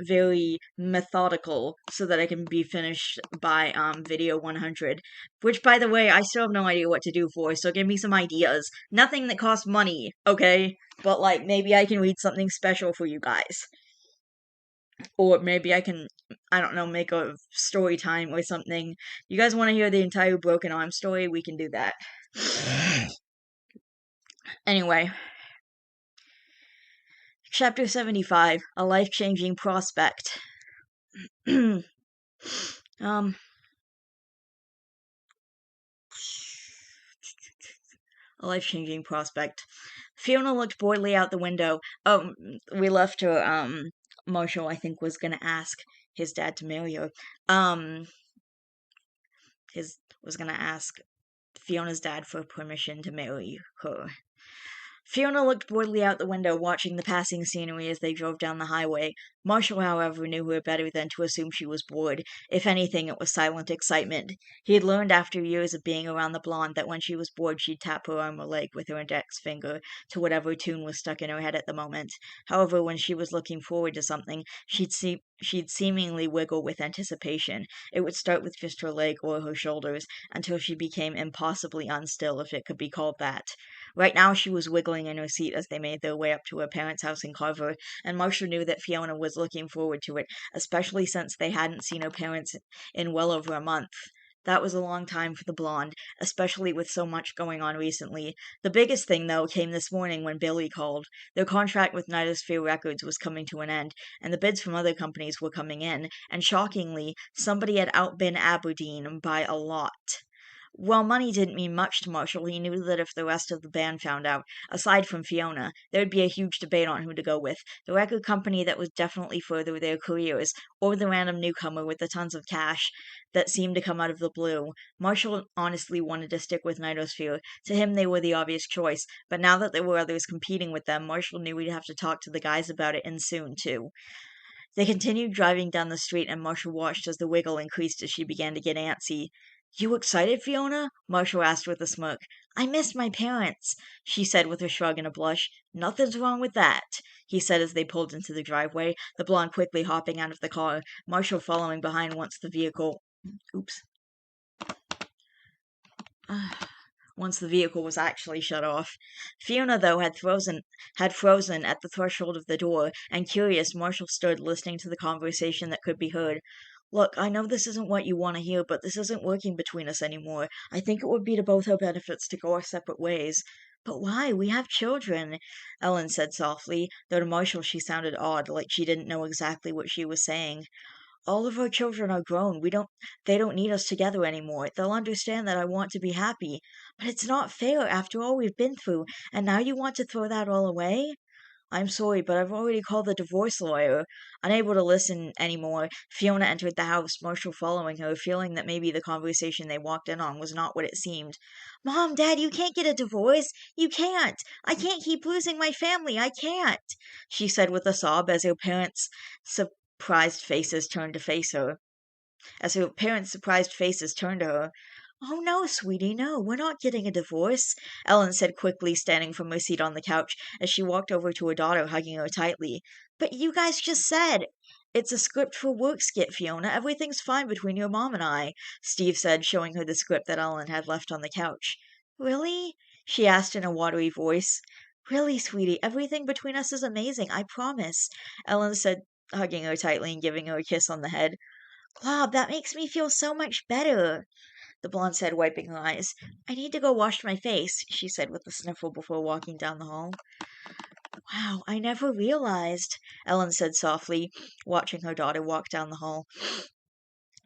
very methodical so that I can be finished by video 100. Which, by the way, I still have no idea what to do for, so give me some ideas. Nothing that costs money, okay? But like maybe I can read something special for you guys. Or maybe I can, I don't know, make a story time or something. You guys want to hear the entire Broken Arm story? We can do that. Anyway, Chapter 75, A Life-Changing Prospect. A life-changing prospect. Fiona looked boredly out the window. Oh, we left her, Marshall, I think, was gonna ask his dad to marry her. Was gonna ask Fiona's dad for permission to marry her. Fiona looked boredly out the window, watching the passing scenery as they drove down the highway. Marshall, however, knew her better than to assume she was bored. If anything, it was silent excitement. He had learned after years of being around the blonde that when she was bored, she'd tap her arm or leg with her index finger to whatever tune was stuck in her head at the moment. However, when she was looking forward to something, she'd seemingly wiggle with anticipation. It would start with just her leg or her shoulders, until she became impossibly unstill, if it could be called that. Right now she was wiggling in her seat as they made their way up to her parents' house in Carver, and Marshall knew that Fiona was looking forward to it, especially since they hadn't seen her parents in well over a month. That was a long time for the blonde, especially with so much going on recently. The biggest thing, though, came this morning when Billy called. Their contract with Nightosphere Records was coming to an end, and the bids from other companies were coming in, and shockingly, somebody had outbid Aberdeen by a lot. While money didn't mean much to Marshall, he knew that if the rest of the band found out, aside from Fiona, there would be a huge debate on who to go with: the record company that would definitely further their careers, or the random newcomer with the tons of cash that seemed to come out of the blue. Marshall honestly wanted to stick with Nightosphere. To him, they were the obvious choice, but now that there were others competing with them, Marshall knew he'd have to talk to the guys about it, and soon, too. They continued driving down the street, and Marshall watched as the wiggle increased as she began to get antsy. "You excited, Fiona?" Marshall asked with a smirk. "I missed my parents," she said with a shrug and a blush. "Nothing's wrong with that," he said as they pulled into the driveway, the blonde quickly hopping out of the car, Marshall following behind once the vehicle was actually shut off. Fiona, though, had frozen at the threshold of the door, and curious, Marshall stood listening to the conversation that could be heard. "Look, I know this isn't what you want to hear, but this isn't working between us anymore. I think it would be to both our benefits to go our separate ways." "But why? We have children," Ellen said softly, though to Marshall she sounded odd, like she didn't know exactly what she was saying. "All of our children are grown. They don't need us together anymore. They'll understand that I want to be happy. But it's not fair after all we've been through, and now you want to throw that all away?" "I'm sorry, but I've already called the divorce lawyer." Unable to listen any more, Fiona entered the house, Marshall following her, feeling that maybe the conversation they walked in on was not what it seemed. "Mom, Dad, you can't get a divorce. You can't. I can't keep losing my family. I can't," she said with a sob as her parents' surprised faces turned to face her. "Oh, no, sweetie, no, we're not getting a divorce," Ellen said quickly, standing from her seat on the couch as she walked over to her daughter, hugging her tightly. "But you guys just said—" "It's a script for work skit, Fiona. Everything's fine between your mom and I," Steve said, showing her the script that Ellen had left on the couch. "Really?" she asked in a watery voice. "Really, sweetie, everything between us is amazing, I promise," Ellen said, hugging her tightly and giving her a kiss on the head. "Glob, that makes me feel so much better," the blonde said, wiping her eyes. "I need to go wash my face," she said with a sniffle before walking down the hall. "Wow, I never realized," Ellen said softly, watching her daughter walk down the hall.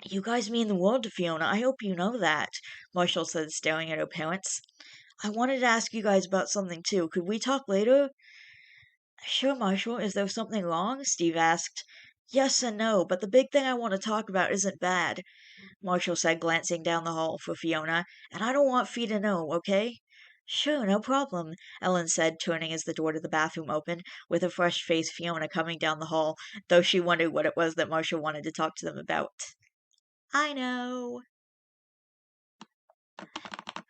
You guys mean the world to Fiona. I hope you know that, Marshall said, staring at her parents. I wanted to ask you guys about something too. Could we talk later? Sure, Marshall. Is there something wrong? Steve asked. Yes and no, but the big thing I want to talk about isn't bad, Marshall said, glancing down the hall for Fiona, and I don't want Fee to know, okay? Sure, no problem, Ellen said, turning as the door to the bathroom opened, with a fresh-faced Fiona coming down the hall, though she wondered what it was that Marshall wanted to talk to them about. I know.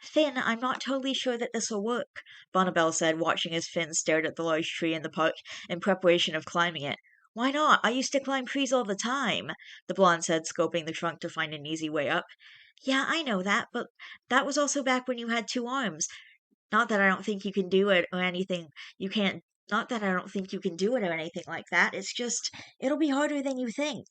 Finn, I'm not totally sure that this will work, Bonnabelle said, watching as Finn stared at the large tree in the park in preparation of climbing it. Why not? I used to climb trees all the time, the blonde said, scoping the trunk to find an easy way up. Yeah, I know that, but that was also back when you had two arms. Not that I don't think you can do it or anything. You can't. Not that I don't think you can do it or anything like that. It's just, it'll be harder than you think.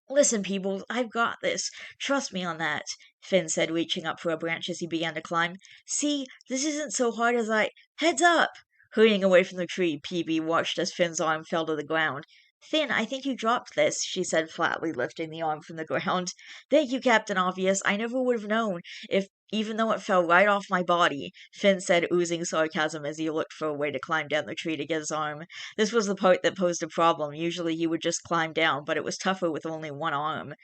Listen, people, I've got this. Trust me on that, Finn said, reaching up for a branch as he began to climb. See, this isn't so hard as I. Heads up! Hurrying away from the tree, Peebee watched as Finn's arm fell to the ground. Finn, I think you dropped this, she said flatly, lifting the arm from the ground. Thank you, Captain Obvious. I never would have known, if even though it fell right off my body, Finn said, oozing sarcasm as he looked for a way to climb down the tree to get his arm. This was the part that posed a problem. Usually he would just climb down, but it was tougher with only one arm.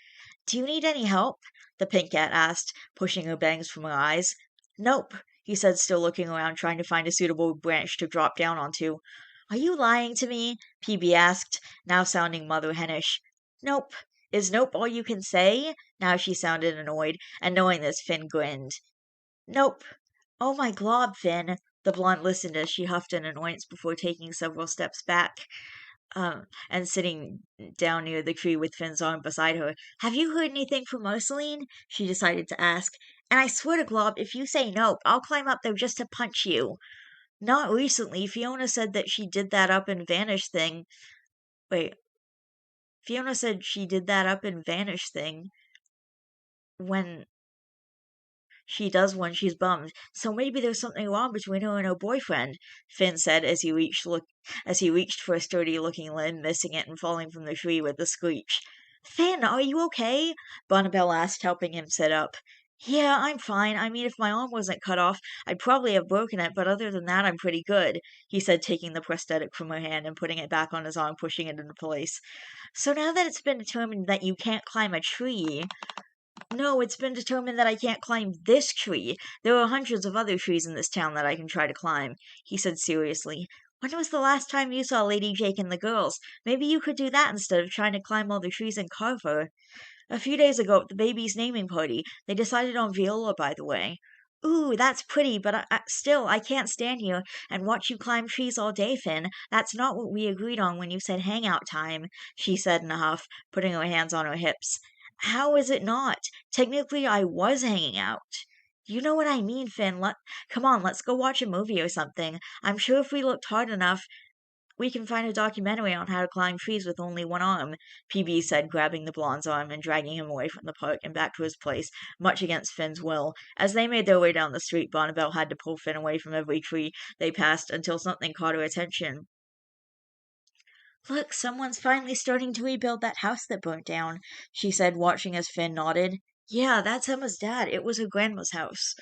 Do you need any help? The pink cat asked, pushing her bangs from her eyes. Nope, he said, still looking around, trying to find a suitable branch to drop down onto. Are you lying to me? Peebee asked, now sounding mother henish. Nope. Is nope all you can say? Now she sounded annoyed, and knowing this, Finn grinned. Nope. Oh my glob, Finn. The blonde listened as she huffed in annoyance before taking several steps back, and sitting down near the tree with Finn's arm beside her. Have you heard anything from Marceline? She decided to ask. And I swear to Glob, if you say nope, I'll climb up there just to punch you. Not recently. Fiona said that she did that up and vanish thing. Wait. Fiona said she did that up and vanish thing when she does when she's bummed. So maybe there's something wrong between her and her boyfriend, Finn said as he reached for a sturdy looking limb, missing it and falling from the tree with a screech. Finn, are you okay? Bonnabelle asked, helping him sit up. Yeah, I'm fine. I mean, if my arm wasn't cut off, I'd probably have broken it, but other than that, I'm pretty good, he said, taking the prosthetic from her hand and putting it back on his arm, pushing it into place. So now that it's been determined that you can't climb a tree, no, it's been determined that I can't climb this tree. There are hundreds of other trees in this town that I can try to climb, he said seriously. When was the last time you saw Lady Jake and the girls? Maybe you could do that instead of trying to climb all the trees and carve her. A few days ago at the baby's naming party, they decided on Viola, by the way. Ooh, that's pretty, but still, I can't stand here and watch you climb trees all day, Finn. That's not what we agreed on when you said hangout time, she said in a huff, putting her hands on her hips. How is it not? Technically, I was hanging out. You know what I mean, Finn. Come on, let's go watch a movie or something. I'm sure if we looked hard enough, we can find a documentary on how to climb trees with only one arm, PB said, grabbing the blonde's arm and dragging him away from the park and back to his place, much against Finn's will. As they made their way down the street, Bonnabelle had to pull Finn away from every tree they passed until something caught her attention. Look, someone's finally starting to rebuild that house that burnt down, she said, watching as Finn nodded. Yeah, that's Emma's dad. It was her grandma's house.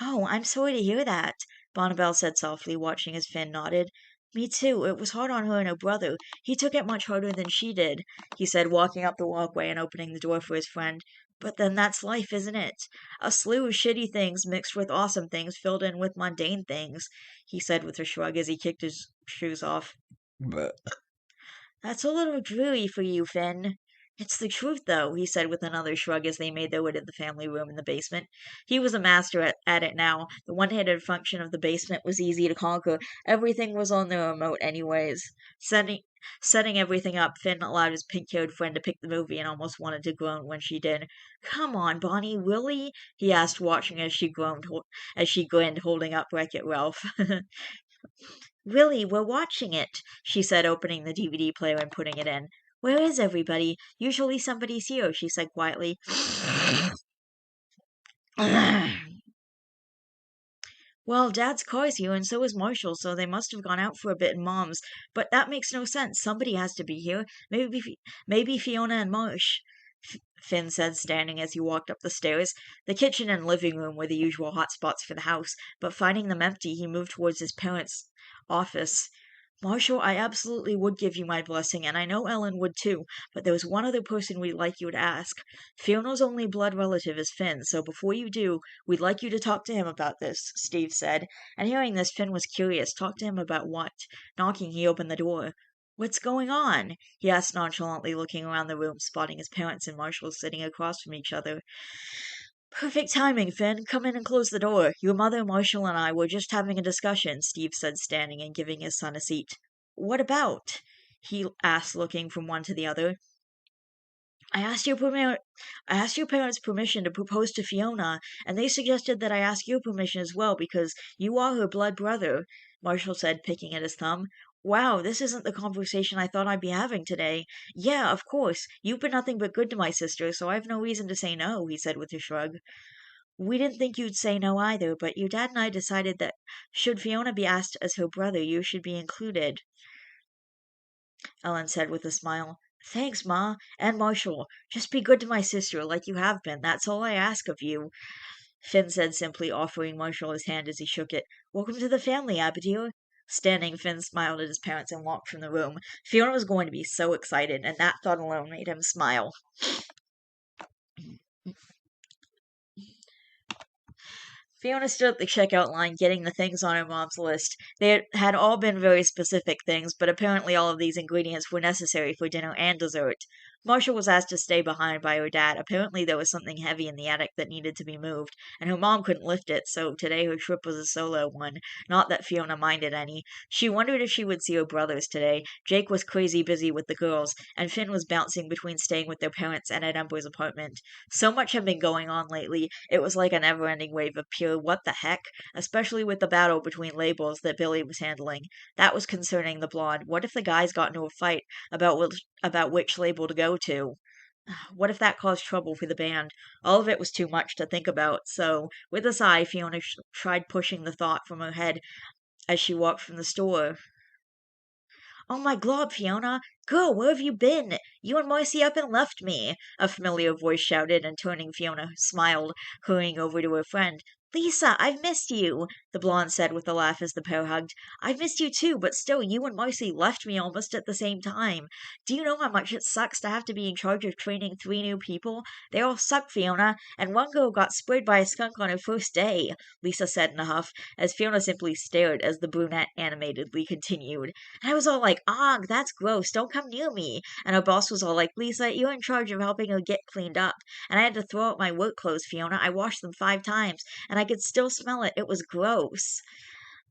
Oh, I'm sorry to hear that, Bonnabelle said softly, watching as Finn nodded. Me too. It was hard on her and her brother. He took it much harder than she did, he said, walking up the walkway and opening the door for his friend. But then that's life, isn't it? A slew of shitty things mixed with awesome things filled in with mundane things, he said with a shrug as he kicked his shoes off. That's a little dreary for you, Finn. It's the truth, though, he said with another shrug as they made their way to the family room in the basement. He was a master at it now. The one-handed function of the basement was easy to conquer. Everything was on the remote anyways. Setting everything up, Finn allowed his pink-haired friend to pick the movie and almost wanted to groan when she did. Come on, Bonnie, really? He asked, watching as she grinned, holding up Wreck-It Ralph. Really, we're watching it, she said, opening the DVD player and putting it in. Where is everybody? Usually somebody's here, she said quietly. Well, Dad's car's here, and so is Marshall, so they must have gone out for a bit in Mom's. But that makes no sense. Somebody has to be here. Maybe Fiona and Marsh. Finn said, standing as he walked up the stairs. The kitchen and living room were the usual hot spots for the house, but finding them empty, he moved towards his parents' office. Marshall, I absolutely would give you my blessing, and I know Ellen would too, but there was one other person we'd like you to ask. Fiona's only blood relative is Finn, so before you do, we'd like you to talk to him about this, Steve said. And hearing this, Finn was curious. Talk to him about what? Knocking, he opened the door. What's going on? He asked nonchalantly, looking around the room, spotting his parents and Marshall sitting across from each other. Perfect timing, Finn. Come in and close the door. Your mother, Marshall, and I were just having a discussion, Steve said, standing and giving his son a seat. What about? He asked, looking from one to the other. I asked your parents' permission to propose to Fiona, and they suggested that I ask your permission as well because you are her blood brother, Marshall said, picking at his thumb. Wow, this isn't the conversation I thought I'd be having today. Yeah, of course. You've been nothing but good to my sister, so I've no reason to say no, he said with a shrug. We didn't think you'd say no either, but your dad and I decided that should Fiona be asked as her brother, you should be included, Ellen said with a smile. Thanks, Ma, and Marshall. Just be good to my sister like you have been. That's all I ask of you, Finn said simply, offering Marshall his hand as he shook it. Welcome to the family, Abigail. Standing, Finn smiled at his parents and walked from the room. Fiona was going to be so excited, and that thought alone made him smile. Fiona stood at the checkout line getting the things on her mom's list. They had all been very specific things, but apparently all of these ingredients were necessary for dinner and dessert. Marshall was asked to stay behind by her dad. Apparently there was something heavy in the attic that needed to be moved, and her mom couldn't lift it, so today her trip was a solo one. Not that Fiona minded any. She wondered if she would see her brothers today. Jake was crazy busy with the girls, and Finn was bouncing between staying with their parents and at Ember's apartment. So much had been going on lately, it was like a never-ending wave of pure what the heck, especially with the battle between labels that Billy was handling. That was concerning the blonde. What if the guys got into a fight about which label to go to? What if that caused trouble for the band? All of it was too much to think about, so, with a sigh, Fiona tried pushing the thought from her head as she walked from the store. Oh my glob, Fiona! Girl, where have you been? You and Marcy up and left me! A familiar voice shouted, and turning, Fiona smiled, hurrying over to her friend. Lisa, I've missed you, the blonde said with a laugh as the pair hugged. I've missed you too, but still, you and Marcy left me almost at the same time. Do you know how much it sucks to have to be in charge of training 3 new people? They all suck, Fiona, and one girl got sprayed by a skunk on her first day, Lisa said in a huff, as Fiona simply stared as the brunette animatedly continued. And I was all like, "Ugh, that's gross, don't come near me." And her boss was all like, "Lisa, you're in charge of helping her get cleaned up." And I had to throw out my work clothes, Fiona. I washed them 5 times, and I could still smell it. It was gross.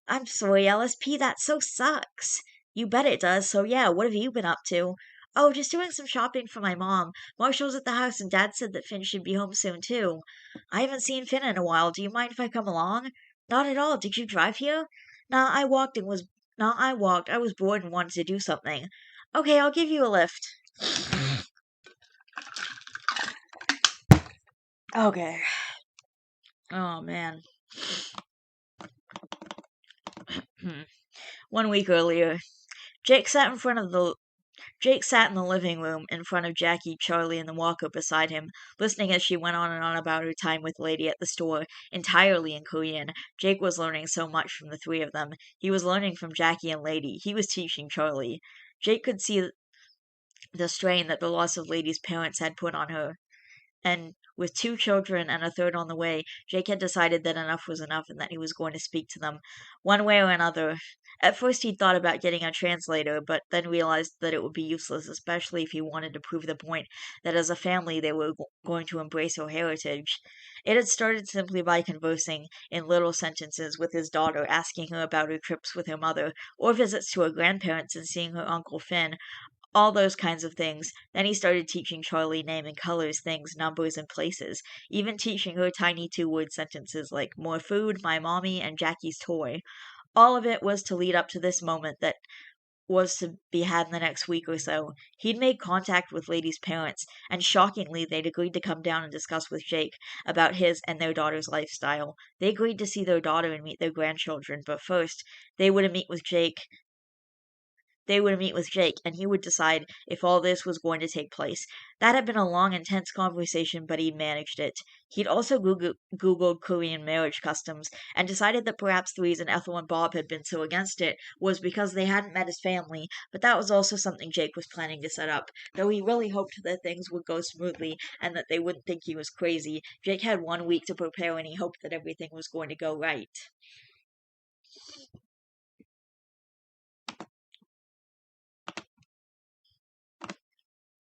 I'm sorry, LSP, that so sucks. You bet it does, so yeah, what have you been up to? Oh, just doing some shopping for my mom. Marshall's at the house, and Dad said that Finn should be home soon, too. I haven't seen Finn in a while. Do you mind if I come along? Not at all. Did you drive here? Nah, I walked. I was bored and wanted to do something. Okay, I'll give you a lift. Okay. Oh, man. 1 week earlier, Jake sat in the living room in front of Jackie, Charlie, and the walker beside him, listening as she went on and on about her time with Lady at the store, entirely in Korean. Jake was learning so much from the 3 of them. He was learning from Jackie and Lady. He was teaching Charlie. Jake could see the strain that the loss of Lady's parents had put on her. And with 2 children and a third on the way, Jake had decided that enough was enough and that he was going to speak to them, one way or another. At first he'd thought about getting a translator, but then realized that it would be useless, especially if he wanted to prove the point that as a family they were going to embrace her heritage. It had started simply by conversing in little sentences with his daughter, asking her about her trips with her mother, or visits to her grandparents and seeing her Uncle Finn, all those kinds of things. Then he started teaching Charlie name and colors, things, numbers, and places, even teaching her tiny 2-word sentences like more food, my mommy, and Jackie's toy. All of it was to lead up to this moment that was to be had in the next week or so. He'd made contact with Lady's parents, and shockingly, they'd agreed to come down and discuss with Jake about his and their daughter's lifestyle. They agreed to see their daughter and meet their grandchildren, but first, they were to meet with Jake and he would decide if all this was going to take place. That had been a long, intense conversation, but he'd managed it. He'd also Googled Korean marriage customs and decided that perhaps the reason Ethel and Bob had been so against it was because they hadn't met his family, but that was also something Jake was planning to set up. Though he really hoped that things would go smoothly and that they wouldn't think he was crazy, Jake had 1 week to prepare and he hoped that everything was going to go right.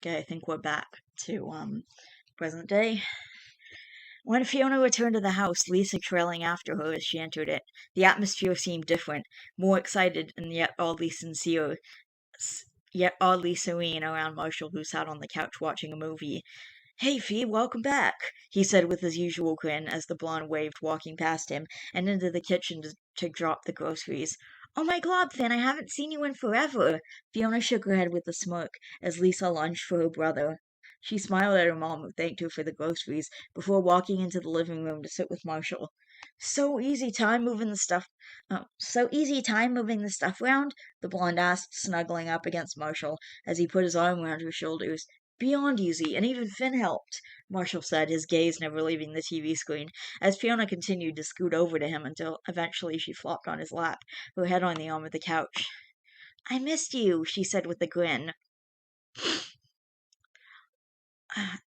Okay, I think we're back to present day. When Fiona returned to the house, Lisa trailing after her as she entered it, the atmosphere seemed different, more excited and yet oddly serene around Marshall, who sat on the couch watching a movie. "Hey, Fee, welcome back," he said with his usual grin as the blonde waved, walking past him and into the kitchen to drop the groceries. "Oh my God, Finn, I haven't seen you in forever." Fiona shook her head with a smirk as Lisa lunged for her brother. She smiled at her mom, who thanked her for the groceries, before walking into the living room to sit with Marshall. So easy time moving the stuff around?" the blonde asked, snuggling up against Marshall as he put his arm around her shoulders. "Beyond easy, and even Finn helped," Marshall said, his gaze never leaving the TV screen, as Fiona continued to scoot over to him until eventually she flopped on his lap, her head on the arm of the couch. "I missed you," she said with a grin.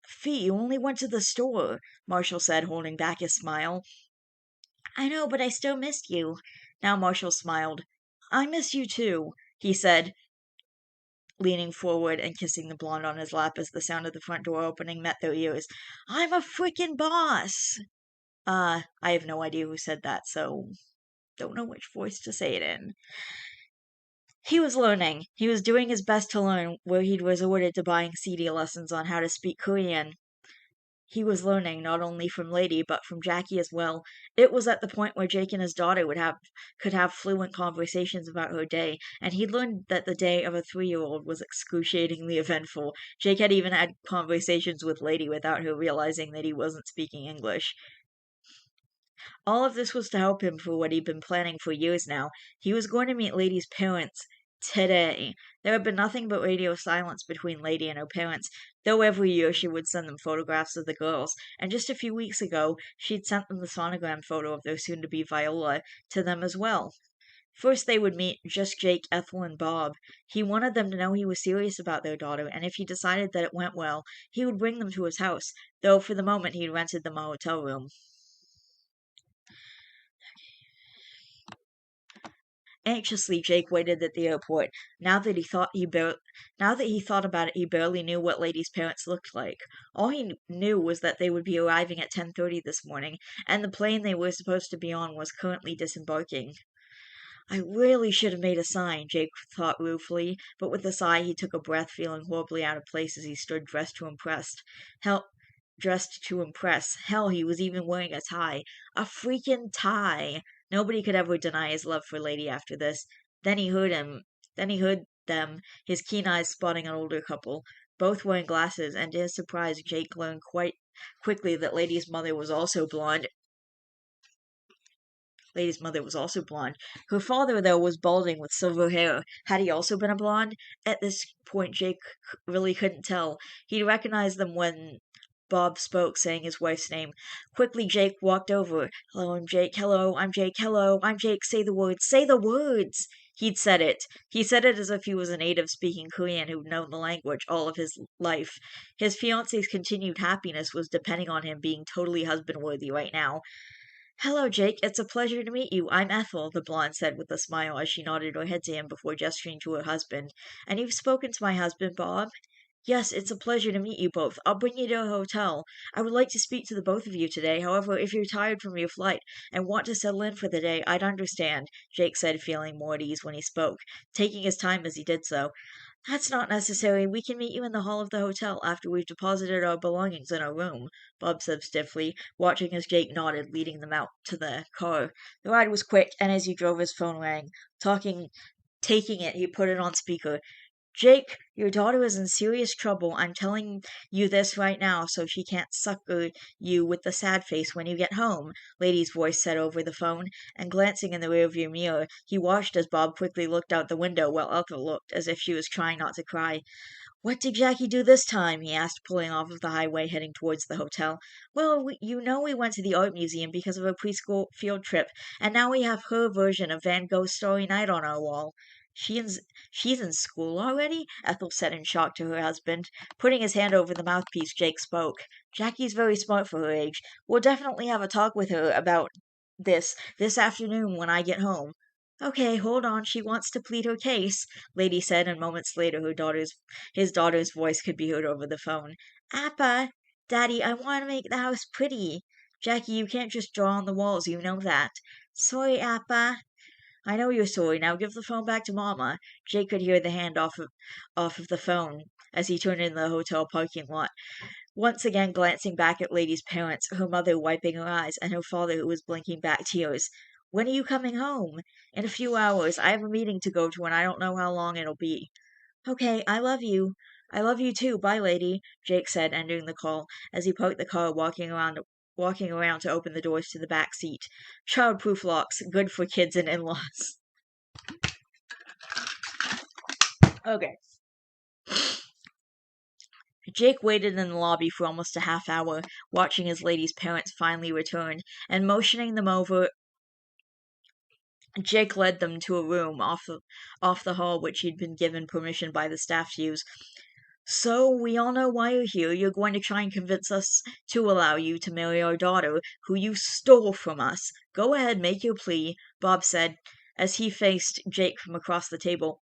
"Fee, you only went to the store," Marshall said, holding back his smile. "I know, but I still missed you." Now Marshall smiled. "I miss you too," he said, leaning forward and kissing the blonde on his lap as the sound of the front door opening met their ears. "I'm a frickin' boss!" I have no idea who said that, so don't know which voice to say it in. He was learning. He was doing his best to learn, where he'd resorted to buying CD lessons on how to speak Korean. He was learning not only from Lady, but from Jackie as well. It was at the point where Jake and his daughter could have fluent conversations about her day, and he'd learned that the day of a 3-year-old was excruciatingly eventful. Jake had even had conversations with Lady without her realizing that he wasn't speaking English. All of this was to help him for what he'd been planning for years now. He was going to meet Lady's parents today. There had been nothing but radio silence between Lady and her parents, though every year she would send them photographs of the girls, and just a few weeks ago she'd sent them the sonogram photo of their soon-to-be Viola to them as well. First they would meet just Jake, Ethel, and Bob. He wanted them to know he was serious about their daughter, and if he decided that it went well, he would bring them to his house, though for the moment he'd rented them a hotel room. Anxiously, Jake waited at the airport. Now that he thought about it, he barely knew what Lady's parents looked like. All he knew was that they would be arriving at 10:30 this morning, and the plane they were supposed to be on was currently disembarking. "I really should have made a sign," Jake thought ruefully, but with a sigh he took a breath, feeling horribly out of place as he stood dressed to impress. Hell, he was even wearing a tie. A freaking tie! Nobody could ever deny his love for Lady after this. Then he heard them, his keen eyes spotting an older couple, both wearing glasses, and to his surprise, Jake learned quite quickly that Lady's mother was also blonde. Her father, though, was balding with silver hair. Had he also been a blonde? At this point, Jake really couldn't tell. He'd recognized them when Bob spoke, saying his wife's name. Quickly, Jake walked over. "Hello, I'm Jake. Hello, I'm Jake. Hello, I'm Jake. Say the words. Say the words!" He'd said it. He said it as if he was a native speaking Korean who'd known the language all of his life. His fiance's continued happiness was depending on him being totally husband-worthy right now. "Hello, Jake. It's a pleasure to meet you. I'm Ethel," the blonde said with a smile as she nodded her head to him before gesturing to her husband. "And you've spoken to my husband, Bob?" "Yes, it's a pleasure to meet you both. I'll bring you to a hotel. I would like to speak to the both of you today. However, if you're tired from your flight and want to settle in for the day, I'd understand," Jake said, feeling more at ease when he spoke, taking his time as he did so. "That's not necessary. We can meet you in the hall of the hotel after we've deposited our belongings in our room," Bob said stiffly, watching as Jake nodded, leading them out to the car. The ride was quick, and as he drove his phone rang. Talking Taking it, he put it on speaker. Jake, your daughter is in serious trouble. I'm telling you this right now so she can't sucker you with the sad face when you get home, Lady's voice said over the phone, and glancing in the rearview mirror, he watched as Bob quickly looked out the window while Ethel looked as if she was trying not to cry. What did Jackie do this time? He asked, pulling off of the highway heading towards the hotel. Well, we went to the art museum because of a preschool field trip, and now we have her version of Van Gogh's Starry Night on our wall. She in, she's in school already? Ethel said in shock to her husband. Putting his hand over the mouthpiece, Jake spoke. Jackie's very smart for her age. We'll definitely have a talk with her about this afternoon when I get home. Okay, hold on. She wants to plead her case, Lady said, and moments later his daughter's voice could be heard over the phone. Appa, Daddy, I want to make the house pretty. Jackie, you can't just draw on the walls, you know that. Sorry, Appa. I know you're sorry. Now give the phone back to Mama. Jake could hear the hand off of the phone as he turned into the hotel parking lot, once again glancing back at Lady's parents, her mother wiping her eyes, and her father who was blinking back tears. When are you coming home? In a few hours. I have a meeting to go to and I don't know how long it'll be. Okay, I love you. I love you too. Bye, lady, Jake said, ending the call as he parked the car, walking around to open the doors to the back seat. Childproof locks, good for kids and in-laws. Okay. Jake waited in the lobby for almost a half hour, watching his lady's parents finally return, and motioning them over, Jake led them to a room off the hall which he'd been given permission by the staff to use. So, we all know why you're here. You're going to try and convince us to allow you to marry our daughter, who you stole from us. Go ahead, make your plea, Bob said, as he faced Jake from across the table.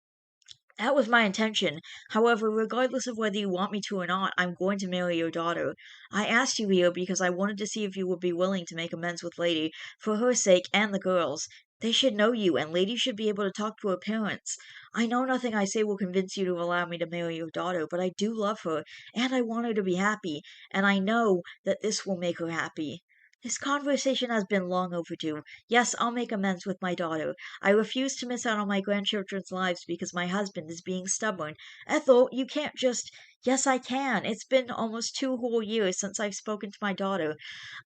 That was my intention. However, regardless of whether you want me to or not, I'm going to marry your daughter. I asked you here because I wanted to see if you would be willing to make amends with Lady, for her sake and the girls. They should know you, and Lady should be able to talk to her parents. I know nothing I say will convince you to allow me to marry your daughter, but I do love her, and I want her to be happy, and I know that this will make her happy. This conversation has been long overdue. Yes, I'll make amends with my daughter. I refuse to miss out on my grandchildren's lives because my husband is being stubborn. Ethel, you can't just. Yes, I can. It's been almost 2 whole years since I've spoken to my daughter.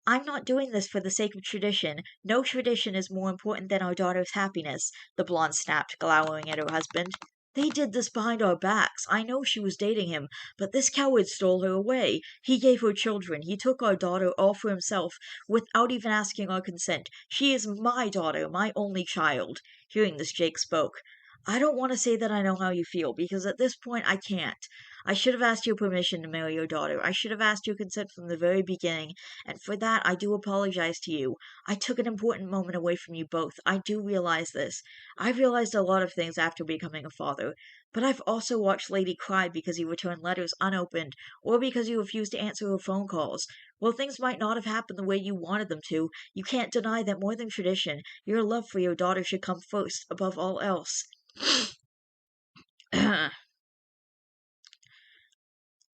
I'm not doing this for the sake of tradition. No tradition is more important than our daughter's happiness, the blonde snapped, glowering at her husband. They did this behind our backs. I know she was dating him, but this coward stole her away. He gave her children. He took our daughter all for himself, without even asking our consent. She is my daughter, my only child. Hearing this, Jake spoke. I don't want to say that I know how you feel, because at this point I can't. I should have asked your permission to marry your daughter. I should have asked your consent from the very beginning, and for that I do apologize to you. I took an important moment away from you both. I do realize this. I've realized a lot of things after becoming a father, but I've also watched Lady cry because you returned letters unopened, or because you refused to answer her phone calls. While things might not have happened the way you wanted them to, you can't deny that more than tradition, your love for your daughter should come first, above all else.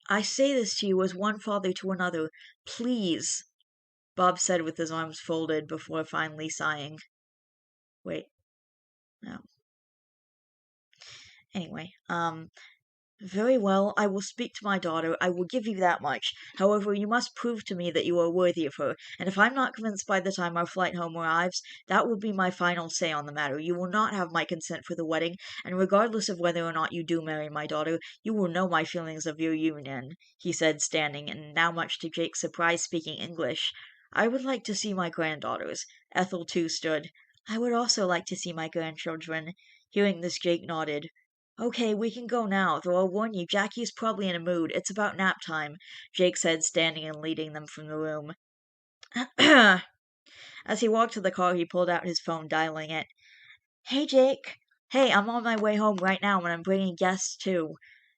I say this to you as one father to another. Please, Bob said with his arms folded before finally sighing. Wait, no. Anyway, very well, I will speak to my daughter. I will give you that much. However, you must prove to me that you are worthy of her, and if I'm not convinced by the time our flight home arrives, that will be my final say on the matter. You will not have my consent for the wedding, and regardless of whether or not you do marry my daughter, you will know my feelings of your union, he said, standing, and now much to Jake's surprise speaking English. I would like to see my granddaughters. Ethel too stood. I would also like to see my grandchildren. Hearing this, Jake nodded. Okay, we can go now, though I'll warn you, Jackie's probably in a mood. It's about nap time, Jake said, standing and leading them from the room. As he walked to the car, he pulled out his phone, dialing it. Hey, Jake. Hey, I'm on my way home right now, and I'm bringing guests, too.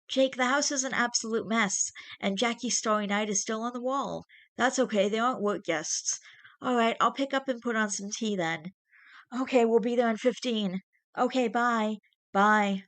Jake, the house is an absolute mess, and Jackie's Starry Night is still on the wall. That's okay, they aren't work guests. All right, I'll pick up and put on some tea then. Okay, we'll be there in 15. Okay, bye. Bye.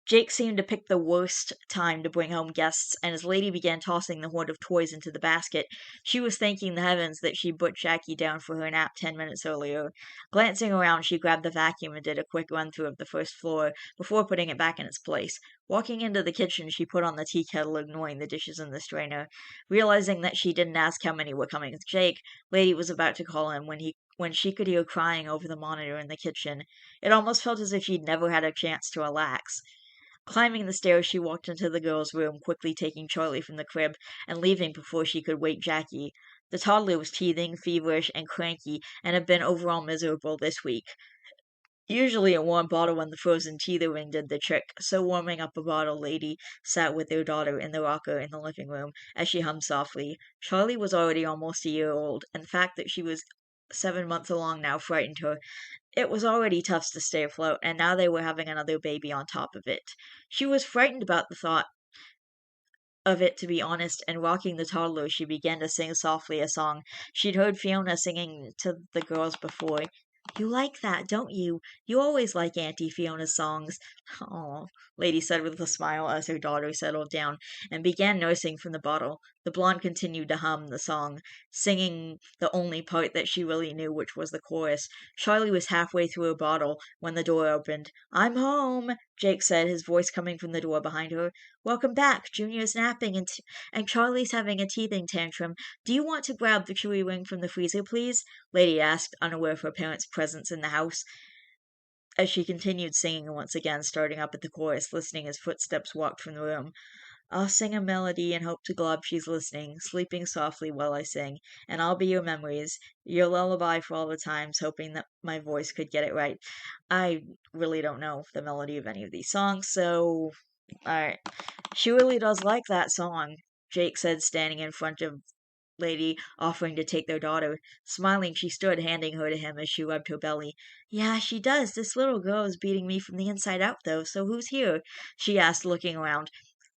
Jake seemed to pick the worst time to bring home guests, and as Lady began tossing the hoard of toys into the basket, she was thanking the heavens that she'd put Jackie down for her nap 10 minutes earlier. Glancing around, she grabbed the vacuum and did a quick run-through of the first floor before putting it back in its place. Walking into the kitchen, she put on the tea kettle, ignoring the dishes in the strainer. Realizing that she didn't ask how many were coming with Jake, Lady was about to call him when she could hear crying over the monitor in the kitchen. It almost felt as if she'd never had a chance to relax. Climbing the stairs, she walked into the girls' room, quickly taking Charlie from the crib and leaving before she could wake Jackie. The toddler was teething, feverish, and cranky, and had been overall miserable this week. Usually a warm bottle and the frozen teethering did the trick, so warming up a bottle, Lady sat with their daughter in the rocker in the living room as she hummed softly. Charlie was already almost a year old, and the fact that she was 7 months along now frightened her. It was already tough to stay afloat, and now they were having another baby on top of it. She was frightened about the thought of it, to be honest, and rocking the toddler, she began to sing softly a song she'd heard Fiona singing to the girls before. You like that, don't you? You always like Auntie Fiona's songs. Oh, Lady said with a smile as her daughter settled down and began nursing from the bottle. The blonde continued to hum the song, singing the only part that she really knew, which was the chorus. Charlie was halfway through her bottle when the door opened. I'm home, Jake said, his voice coming from the door behind her. Welcome back. Junior's napping and Charlie's having a teething tantrum. Do you want to grab the chewy ring from the freezer, please? Lady asked, unaware of her parents' presence in the house, as she continued singing once again, starting up at the chorus, listening as footsteps walked from the room. I'll sing a melody and hope to God she's listening, sleeping softly while I sing, and I'll be your memories, your lullaby for all the times, hoping that my voice could get it right. I really don't know the melody of any of these songs, so alright. She really does like that song, Jake said, standing in front of Lady, offering to take their daughter. Smiling, she stood, handing her to him as she rubbed her belly. Yeah, she does. This little girl is beating me from the inside out, though, so who's here? She asked, looking around.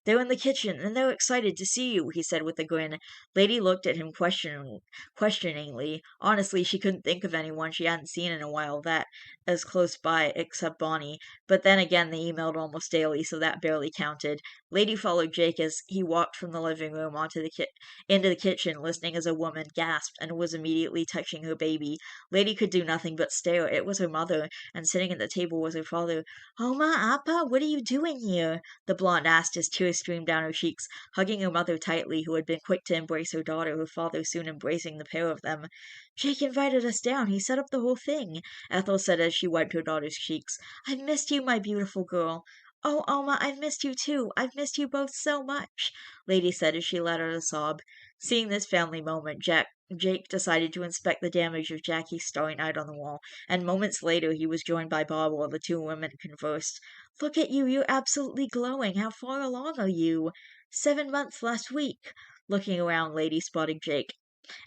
They're in the kitchen, and they're excited to see you, he said with a grin. Lady looked at him questioningly. Honestly, she couldn't think of anyone she hadn't seen in a while that as close by, except Bonnie. But then again, they emailed almost daily, so that barely counted. Lady followed Jake as he walked from the living room into the kitchen, listening as a woman gasped and was immediately touching her baby. Lady could do nothing but stare. It was her mother, and sitting at the table was her father. Oma, Appa, what are you doing here? The blonde asked as tears streamed down her cheeks, hugging her mother tightly, who had been quick to embrace her daughter, her father soon embracing the pair of them. Jake invited us down. He set up the whole thing, Ethel said as she wiped her daughter's cheeks. I've missed you, my beautiful girl. Oh, Oma, I've missed you too. I've missed you both so much, Lady said as she let out a sob. Seeing this family moment, Jake decided to inspect the damage of Jackie's Starry Night on the wall, and moments later he was joined by Bob while the two women conversed. Look at you, you're absolutely glowing. How far along are you? 7 months last week. Looking around, Lady spotted Jake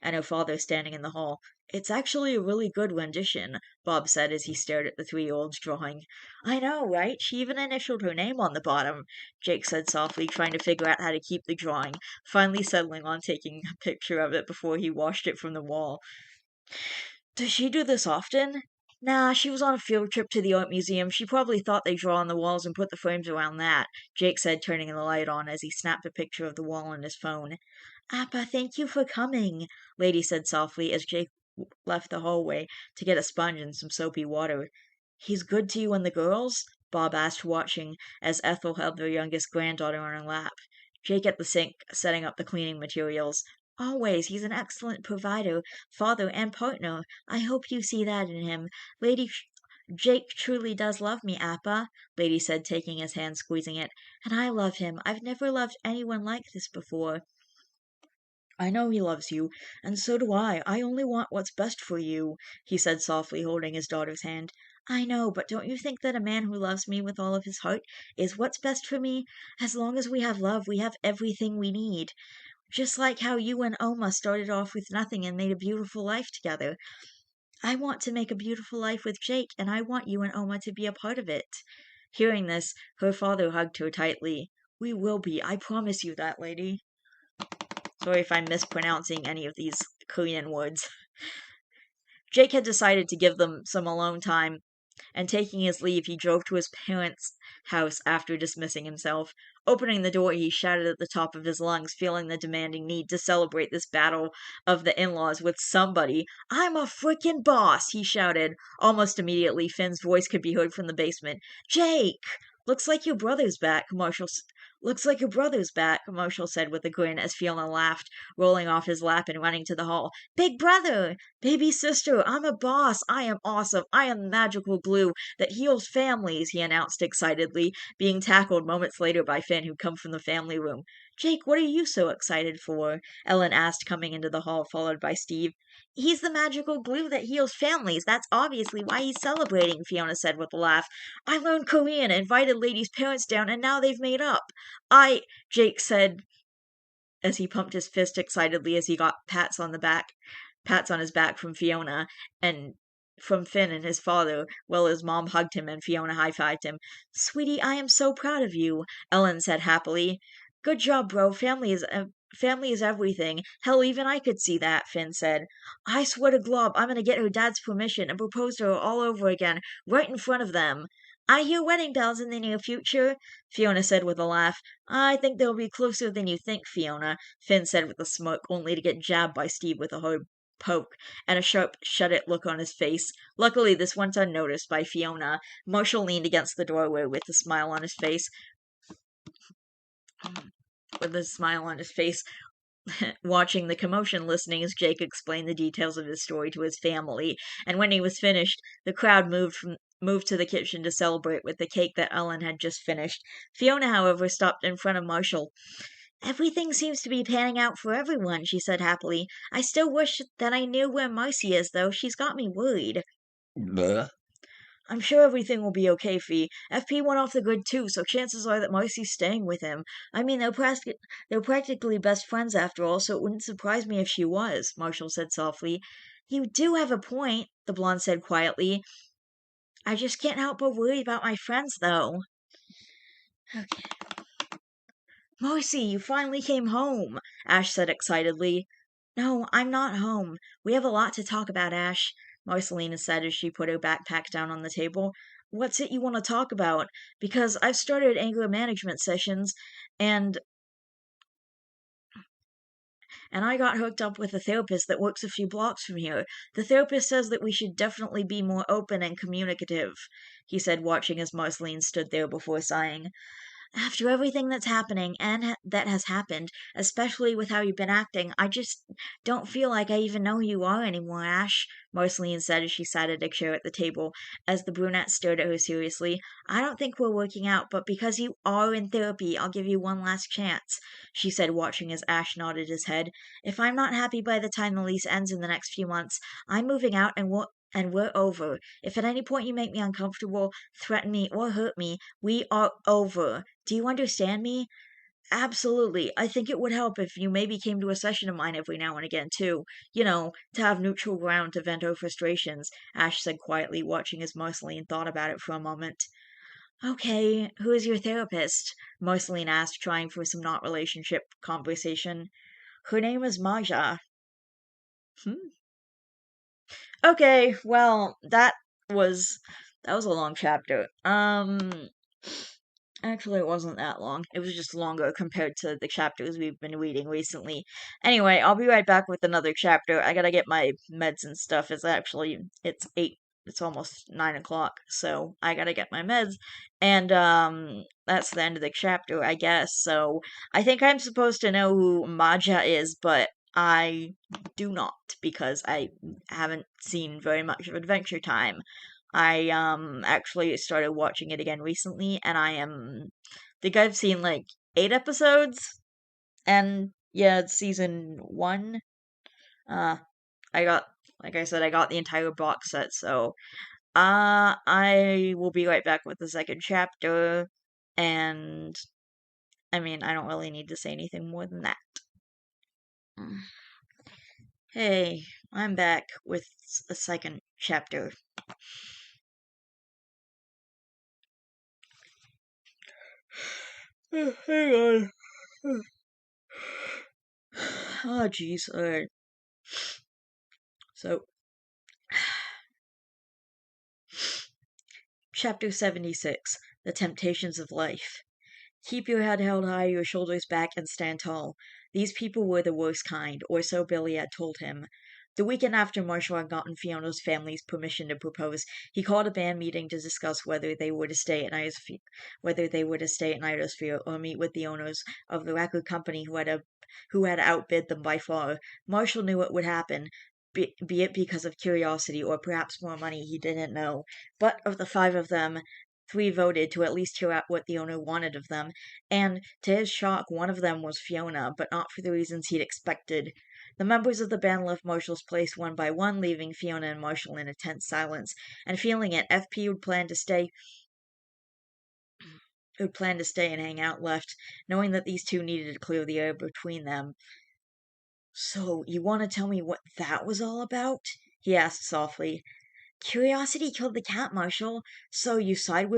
and her father standing in the hall. It's actually a really good rendition, Bob said as he stared at the 3-year-old's drawing. I know, right? She even initialed her name on the bottom, Jake said softly, trying to figure out how to keep the drawing, finally settling on taking a picture of it before he washed it from the wall. Does she do this often? Nah, she was on a field trip to the art museum. She probably thought they draw on the walls and put the frames around that, Jake said, turning the light on as he snapped a picture of the wall on his phone. Appa, thank you for coming, Lady said softly as Jake left the hallway to get a sponge and some soapy water. He's good to you and the girls? Bob asked, watching as Ethel held their youngest granddaughter on her lap. Jake at the sink, setting up the cleaning materials. Always, he's an excellent provider, father, and partner. I hope you see that in him. Jake truly does love me, Appa, Lady said, taking his hand, squeezing it. And I love him. I've never loved anyone like this before. I know he loves you, and so do I. I only want what's best for you, he said softly, holding his daughter's hand. I know, but don't you think that a man who loves me with all of his heart is what's best for me? As long as we have love, we have everything we need. Just like how you and Oma started off with nothing and made a beautiful life together. I want to make a beautiful life with Jake, and I want you and Oma to be a part of it. Hearing this, her father hugged her tightly. We will be, I promise you that, lady. Sorry if I'm mispronouncing any of these Korean words. Jake had decided to give them some alone time and taking his leave, he drove to his parents' house after dismissing himself. Opening the door, he shouted at the top of his lungs, feeling the demanding need to celebrate this battle of the in-laws with somebody. "I'm a frickin' boss!" he shouted. Almost immediately, Finn's voice could be heard from the basement. "Jake! Looks like your brother's back," Marshall said with a grin as Fiona laughed, rolling off his lap and running to the hall. "Big brother! Baby sister! I'm a boss! I am awesome! I am the magical glue that heals families!" he announced excitedly, being tackled moments later by Finn, who'd come from the family room. "Jake, what are you so excited for?" Ellen asked, coming into the hall, followed by Steve. "He's the magical glue that heals families. That's obviously why he's celebrating," Fiona said with a laugh. "I learned Korean, invited ladies' parents down, and now they've made up. Jake said as he pumped his fist excitedly as he got pats on his back from Fiona and from Finn and his father, while his mom hugged him and Fiona high-fived him. "Sweetie, I am so proud of you," Ellen said happily. "Good job, bro. Family is everything. Hell, even I could see that," Finn said. "I swear to Glob, I'm gonna get her dad's permission and propose to her all over again, right in front of them." "I hear wedding bells in the near future," Fiona said with a laugh. "I think they'll be closer than you think, Fiona," Finn said with a smirk, only to get jabbed by Steve with a hard poke and a sharp shut-it look on his face. Luckily, this went unnoticed by Fiona. Marshall leaned against the doorway with a smile on his face. Watching the commotion, listening as Jake explained the details of his story to his family, and when he was finished, the crowd moved to the kitchen to celebrate with the cake that Ellen had just finished. Fiona, however, stopped in front of Marshall. "Everything seems to be panning out for everyone," she said happily. "I still wish that I knew where Marcy is, though. She's got me worried." Bleh. "I'm sure everything will be okay, Fee. FP went off the grid too, so chances are that Marcy's staying with him. I mean, they're practically best friends after all, so it wouldn't surprise me if she was," Marshall said softly. "You do have a point," the blonde said quietly. "I just can't help but worry about my friends, though." Okay. "Marcy, you finally came home," Ash said excitedly. "No, I'm not home. We have a lot to talk about, Ash," Marcelina said as she put her backpack down on the table. "What's it you want to talk about? Because I've started anger management sessions, and I got hooked up with a therapist that works a few blocks from here. The therapist says that we should definitely be more open and communicative," he said, watching as Marceline stood there before sighing. "After everything that's happening and that has happened, especially with how you've been acting, I just don't feel like I even know who you are anymore, Ash," Marceline said as she sat at a chair at the table, as the brunette stared at her seriously. "I don't think we're working out, but because you are in therapy, I'll give you one last chance," she said, watching as Ash nodded his head. "If I'm not happy by the time the lease ends in the next few months, I'm moving out and we're over. If at any point you make me uncomfortable, threaten me, or hurt me, we are over. Do you understand me?" "Absolutely. I think it would help if you maybe came to a session of mine every now and again, too. You know, to have neutral ground to vent our frustrations," Ash said quietly, watching as Marceline thought about it for a moment. "Okay, who is your therapist?" Marceline asked, trying for some not relationship conversation. "Her name is Maja." "Hmm? Okay, well, was that was a long chapter. Actually, it wasn't that long. It was just longer compared to the chapters we've been reading recently. Anyway, I'll be right back with another chapter. I gotta get my meds and stuff. It's 8, it's almost 9 o'clock, so I gotta get my meds. And, that's the end of the chapter, I guess. So, I think I'm supposed to know who Maja is, but I do not, because I haven't seen very much of Adventure Time. I actually started watching it again recently, and think I've seen like 8 episodes, and yeah, it's season 1. Uh I got like I said, I got the entire box set, so I will be right back with the second chapter, and I mean, I don't really need to say anything more than that. Hey, I'm back with the second chapter. Hang on. Oh, jeez. Alright. So, Chapter 76. The Temptations of Life. Keep your head held high, your shoulders back, and stand tall. These people were the worst kind, or so Billy had told him. The weekend after Marshall had gotten Fiona's family's permission to propose, he called a band meeting to discuss whether they were to stay at Nidosphere or meet with the owners of the record company who had outbid them by far. Marshall knew it would happen, be it because of curiosity or perhaps more money, he didn't know. But of the five of them, three voted to at least hear out what the owner wanted of them, and to his shock, one of them was Fiona, but not for the reasons he'd expected. The members of the band left Marshall's place one by one, leaving Fiona and Marshall in a tense silence. And feeling it, FP would plan to stay and hang out left, knowing that these two needed to clear the air between them. "So, you want to tell me what that was all about?" he asked softly. "Curiosity killed the cat, Marshall. So you side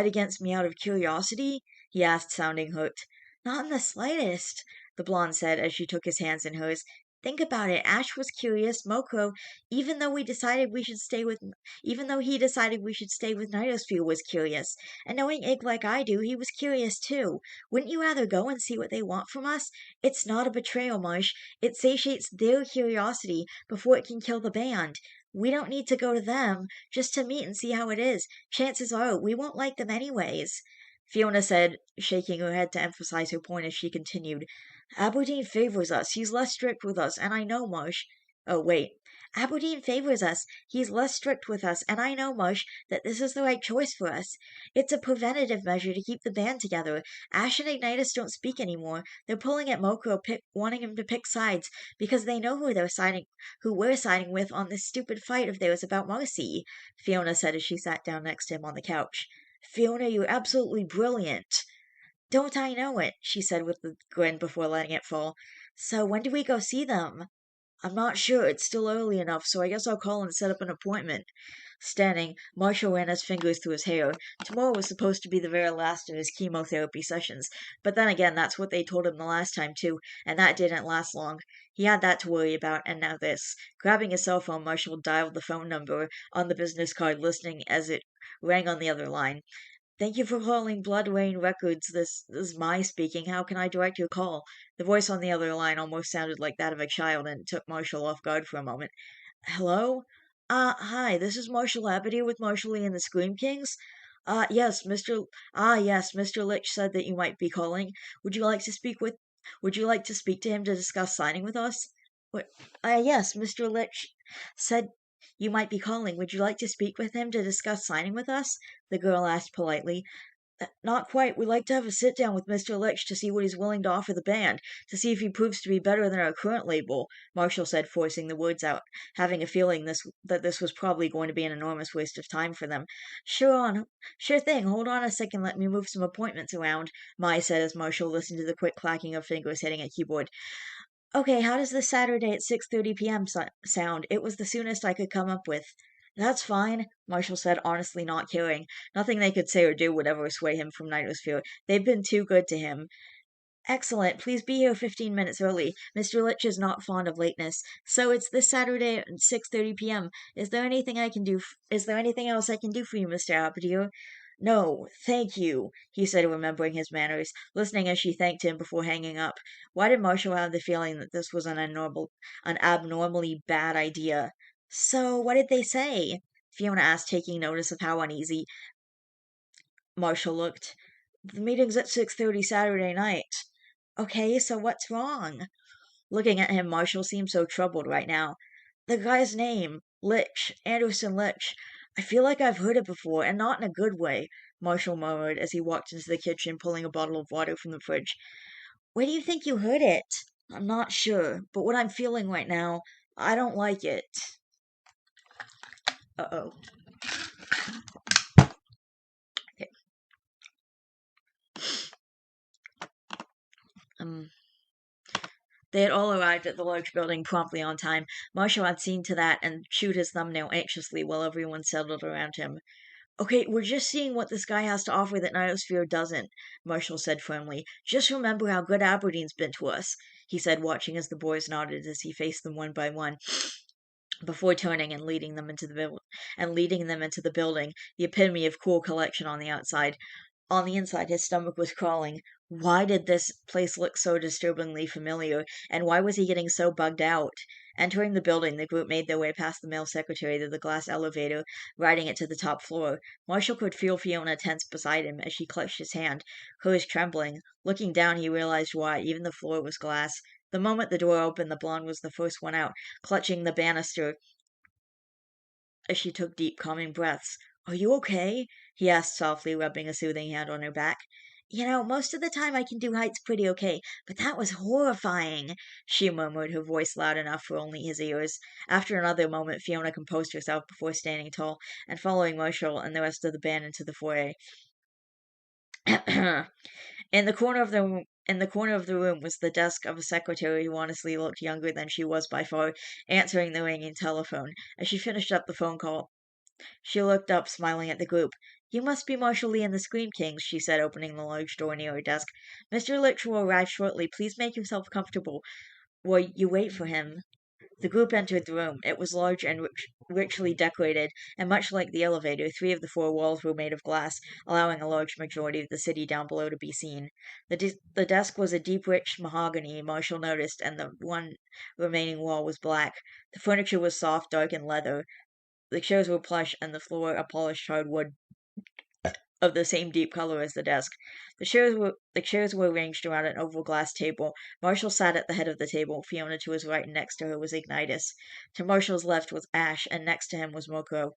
against me out of curiosity?" he asked, sounding hurt. "Not in the slightest," the blonde said as she took his hands in hers. "Think about it. Ash was curious. Mokro, even though he decided we should stay with Nidosphere, was curious. And knowing Ig like I do, he was curious too. Wouldn't you rather go and see what they want from us? It's not a betrayal, Marsh. It satiates their curiosity before it can kill the band. We don't need to go to them, just to meet and see how it is. Chances are we won't like them anyways," Fiona said, shaking her head to emphasize her point as she continued. "Aberdeen favors us. He's less strict with us, and I know, Marsh. Oh, wait. Aberdeen favors us. He's less strict with us, and I know, Marsh, that this is the right choice for us. It's a preventative measure to keep the band together. Ash and Ignitus don't speak anymore. They're pulling at Mokro, wanting him to pick sides, because they know who we're siding with on this stupid fight of theirs about Marcy," Fiona said as she sat down next to him on the couch. "Fiona, you're absolutely brilliant." "Don't I know it?" she said with a grin before letting it fall. "So when do we go see them?" "I'm not sure. It's still early enough, so I guess I'll call and set up an appointment." Standing, Marshall ran his fingers through his hair. Tomorrow was supposed to be the very last of his chemotherapy sessions, but then again, that's what they told him the last time too, and that didn't last long. He had that to worry about, and now this. Grabbing his cell phone, Marshall dialed the phone number on the business card, listening as it rang on the other line. "Thank you for calling Blood Rain Records. This is Mai speaking. How can I direct your call?" The voice on the other line almost sounded like that of a child, and it took Marshall off guard for a moment. "Hello? Hi, this is Marshall Abadir with Marshall Lee and the Scream Kings. Yes, Mr. Lich said that you might be calling. Would you like to speak to him to discuss signing with us?" What? Yes, Mr. Lich said you might be calling. Would you like to speak with him to discuss signing with us?" the girl asked politely. Not quite. We'd like to have a sit-down with Mr. Lich to see what he's willing to offer the band, to see if he proves to be better than our current label," Marshall said, forcing the words out, having a feeling that this was probably going to be an enormous waste of time for them. Sure thing. Hold on a second. Let me move some appointments around," Mai said as Marshall listened to the quick clacking of fingers hitting a keyboard. "Okay, how does this Saturday at 6:30 p.m. sound? It was the soonest I could come up with." "That's fine," Marshall said, honestly not caring. Nothing they could say or do would ever sway him from Nidosphere. They'd been too good to him. "Excellent. Please be here 15 minutes early. Mr. Lich is not fond of lateness. So it's this Saturday at 6:30 p.m. Is there anything else I can do for you, Mr. Abadir?" "No, thank you," he said, remembering his manners, listening as she thanked him before hanging up. Why did Marshall have the feeling that this was an abnormally bad idea? "So, what did they say?" Fiona asked, taking notice of how uneasy Marshall looked. "The meeting's at 6:30 Saturday night." "Okay, so what's wrong?" Looking at him, Marshall seemed so troubled right now. "The guy's name. Lich. Anderson Lich. I feel like I've heard it before, and not in a good way," Marshall murmured as he walked into the kitchen, pulling a bottle of water from the fridge. "Where do you think you heard it?" "I'm not sure, but what I'm feeling right now, I don't like it." Uh-oh. Okay. They had all arrived at the large building promptly on time. Marshall had seen to that and chewed his thumbnail anxiously while everyone settled around him. "Okay, we're just seeing what this guy has to offer that Nidosphere doesn't," Marshall said firmly. "Just remember how good Aberdeen's been to us," he said, watching as the boys nodded as he faced them one by one. before turning and leading them into the building, the epitome of cool collection on the outside. On the inside, his stomach was crawling. Why did this place look so disturbingly familiar, and why was he getting so bugged out? Entering the building, the group made their way past the male secretary to the glass elevator, riding it to the top floor. Marshall could feel Fiona tense beside him as she clutched his hand, hers trembling. Looking down, he realized why. Even the floor was glass. The moment the door opened, the blonde was the first one out, clutching the banister as she took deep, calming breaths. "Are you okay?" he asked softly, rubbing a soothing hand on her back. Most of the time I can do heights pretty okay, but that was horrifying, she murmured, her voice loud enough for only his ears. After another moment, Fiona composed herself before standing tall and following Marshall and the rest of the band into the foyer. In the corner of the room was the desk of a secretary who honestly looked younger than she was by far, answering the ringing telephone. As she finished up the phone call, she looked up, smiling at the group. "You must be Marshall Lee and the Scream Kings," she said, opening the large door near her desk. "Mr. Litch will arrive shortly. Please make yourself comfortable while you wait for him." The group entered the room. It was large and richly decorated, and much like the elevator, three of the four walls were made of glass, allowing a large majority of the city down below to be seen. The desk was a deep, rich mahogany, Marshall noticed, and the one remaining wall was black. The furniture was soft, dark, and leather. The chairs were plush, and the floor a polished hardwood of the same deep color as the desk. The chairs were arranged around an oval glass table. Marshall sat at the head of the table. Fiona to his right, and next to her was Ignitus. To Marshall's left was Ash, and next to him was Moko.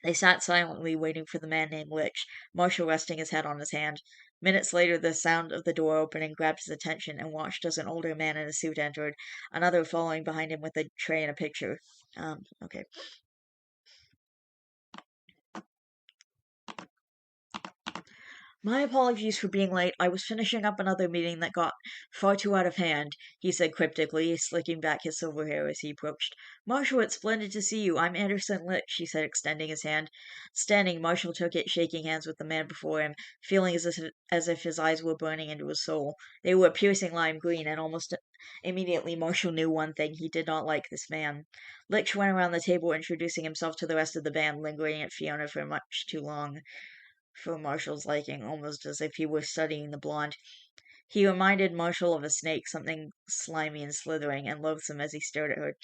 They sat silently, waiting for the man named Lich, Marshall resting his head on his hand. Minutes later, the sound of the door opening grabbed his attention, and watched as an older man in a suit entered, another following behind him with a tray and a picture. Okay. "My apologies for being late. I was finishing up another meeting that got far too out of hand," he said cryptically, slicking back his silver hair as he approached. "Marshall, it's splendid to see you. I'm Anderson Litch," he said, extending his hand. Standing, Marshall took it, shaking hands with the man before him, feeling as if his eyes were burning into his soul. They were piercing lime green, and almost immediately Marshall knew one thing: he did not like this man. Litch went around the table, introducing himself to the rest of the band, lingering at Fiona for much too long for Marshall's liking, almost as if he were studying the blonde. He reminded Marshall of a snake, something slimy and slithering and loathsome as he stared at her.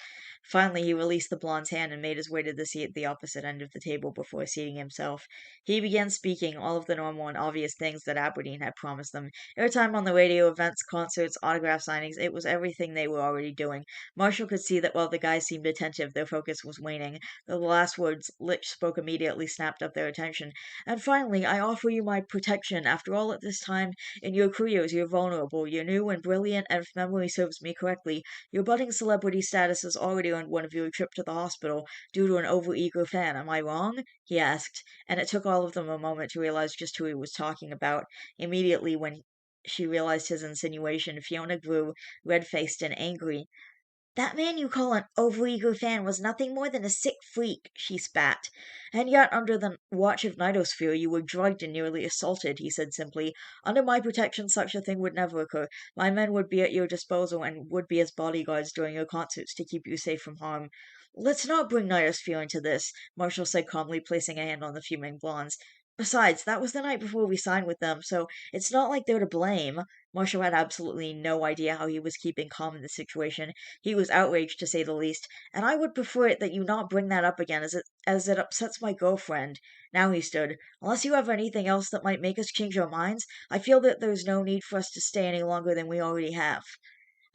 Finally, he released the blonde's hand and made his way to the seat at the opposite end of the table before seating himself. He began speaking all of the normal and obvious things that Aberdeen had promised them. Airtime on the radio, events, concerts, autograph signings, it was everything they were already doing. Marshall could see that while the guys seemed attentive, their focus was waning. The last words Litch spoke immediately snapped up their attention. "And finally, I offer you my protection. After all, at this time in your careers, you're vulnerable. You're new and brilliant, and if memory serves me correctly, your budding celebrity status has already earned one of you a trip to the hospital due to an overeager fan. Am I wrong?" he asked, and it took all of them a moment to realize just who he was talking about. Immediately, when she realized his insinuation, Fiona grew red-faced and angry. "That man you call an overeager fan was nothing more than a sick freak," she spat. "And yet, under the watch of Nidosphere, you were drugged and nearly assaulted," he said simply. "Under my protection, such a thing would never occur. My men would be at your disposal and would be as bodyguards during your concerts to keep you safe from harm." "Let's not bring Nidosphere into this," Marshall said calmly, placing a hand on the fuming blondes. "Besides, that was the night before we signed with them, so it's not like they're to blame." Marshall had absolutely no idea how he was keeping calm in the situation. He was outraged, to say the least, "and I would prefer it that you not bring that up again, as it upsets my girlfriend." Now he stood. "Unless you have anything else that might make us change our minds, I feel that there's no need for us to stay any longer than we already have."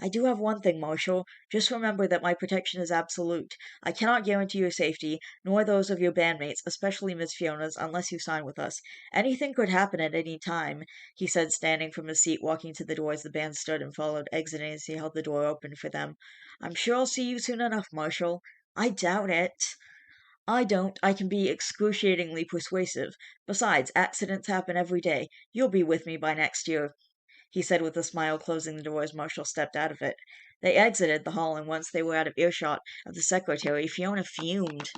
"I do have one thing, Marshall. Just remember that my protection is absolute. I cannot guarantee your safety, nor those of your bandmates, especially Miss Fiona's, unless you sign with us. Anything could happen at any time," he said, standing from his seat, walking to the door as the band stood and followed, exiting as he held the door open for them. "I'm sure I'll see you soon enough, Marshall." "I doubt it." "I don't. I can be excruciatingly persuasive. Besides, accidents happen every day. You'll be with me by next year," he said with a smile, closing the door as Marshall stepped out of it. They exited the hall, and once they were out of earshot of the secretary, Fiona fumed.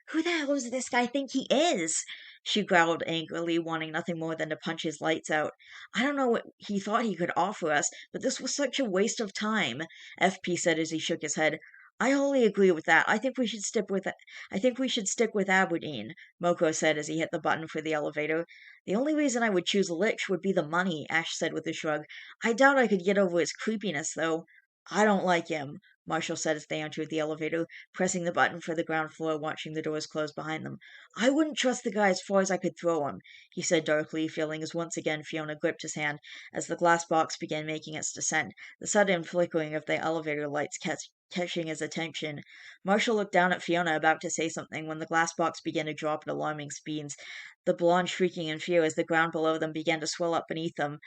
"Who the hell does this guy think he is?" she growled angrily, wanting nothing more than to punch his lights out. "I don't know what he thought he could offer us, but this was such a waste of time," FP said as he shook his head. I wholly agree with that. I think we should stick with Aberdeen, Moko said as he hit the button for the elevator. The only reason I would choose Lich would be the money, Ash said with a shrug. I doubt I could get over his creepiness, though. I don't like him, Marshall said as they entered the elevator, pressing the button for the ground floor, watching the doors close behind them. I wouldn't trust the guy as far as I could throw him, he said darkly, feeling as once again Fiona gripped his hand as the glass box began making its descent, the sudden flickering of the elevator lights catching his attention. Marshall looked down at Fiona, about to say something, when the glass box began to drop at alarming speeds, the blonde shrieking in fear as the ground below them began to swell up beneath them.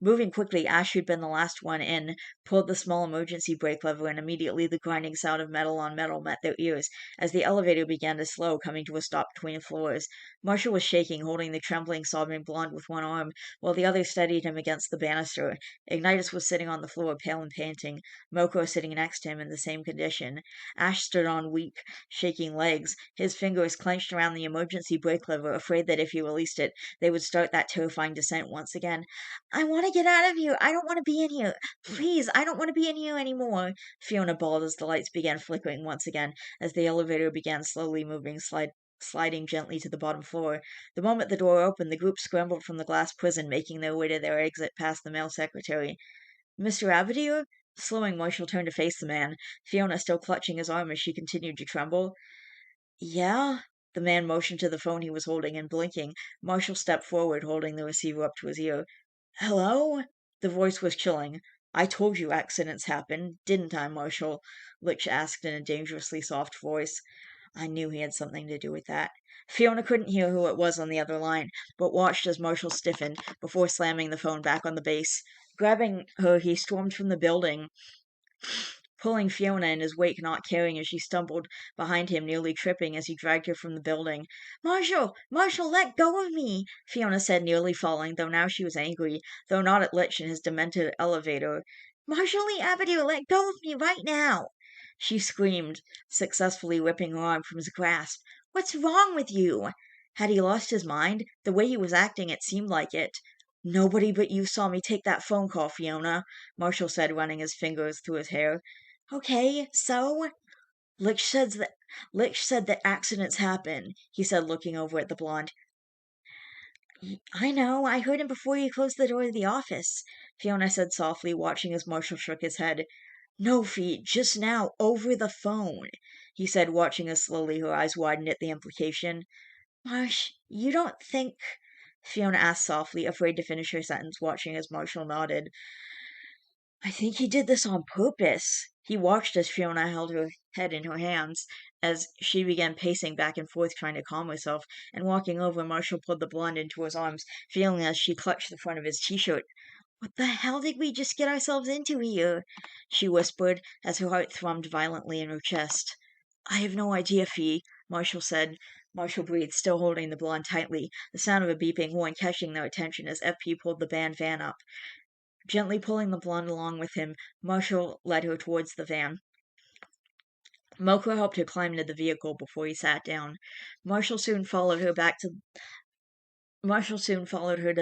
Moving quickly, Ash, who'd been the last one in, pulled the small emergency brake lever, and immediately the grinding sound of metal on metal met their ears as the elevator began to slow, coming to a stop between floors. Marshall was shaking, holding the trembling, sobbing blonde with one arm, while the other steadied him against the banister. Ignitus was sitting on the floor, pale and panting, Moko sitting next to him in the same condition. Ash stood on weak, shaking legs, his fingers clenched around the emergency brake lever, afraid that if he released it, they would start that terrifying descent once again. I want to get out of here. I don't want to be in here. Please, I don't want to be in here anymore, Fiona bawled as the lights began flickering once again, as the elevator began slowly moving, sliding gently to the bottom floor. The moment the door opened, the group scrambled from the glass prison, making their way to their exit past the male secretary. Mr. Abadir? Slowing, Marshall turned to face the man, Fiona still clutching his arm as she continued to tremble. Yeah? The man motioned to the phone he was holding, and blinking, Marshall stepped forward, holding the receiver up to his ear. Hello? The voice was chilling. I told you accidents happen, didn't I, Marshall? Lich asked in a dangerously soft voice. I knew he had something to do with that. Fiona couldn't hear who it was on the other line, but watched as Marshall stiffened before slamming the phone back on the base. Grabbing her, he stormed from the building, pulling Fiona in his wake, not caring as she stumbled behind him, nearly tripping as he dragged her from the building. Marshall! Marshall, let go of me! Fiona said, nearly falling, though now she was angry, though not at Lich and his demented elevator. Marshall Lee Abadir, let go of me right now! She screamed, successfully ripping her arm from his grasp. What's wrong with you? Had he lost his mind? The way he was acting, it seemed like it. Nobody but you saw me take that phone call, Fiona, Marshall said, running his fingers through his hair. Okay, so? Lich said that accidents happen, he said, looking over at the blonde. I know, I heard him before you closed the door to the office, Fiona said softly, watching as Marshall shook his head. No, Fee, just now, over the phone, he said, watching as slowly her eyes widened at the implication. Marsh, you don't think... Fiona asked softly, afraid to finish her sentence, watching as Marshall nodded. I think he did this on purpose. He watched as Fiona held her head in her hands, as she began pacing back and forth, trying to calm herself, and walking over, Marshall pulled the blonde into his arms, feeling as she clutched the front of his t-shirt. What the hell did we just get ourselves into here? She whispered, as her heart thrummed violently in her chest. I have no idea, Fee, Marshall said. Marshall breathed, still holding the blonde tightly, the sound of a beeping horn catching their attention as FP pulled the band van up. Gently pulling the blonde along with him, Marshall led her towards the van. Moko helped her climb into the vehicle before he sat down. Marshall soon followed her to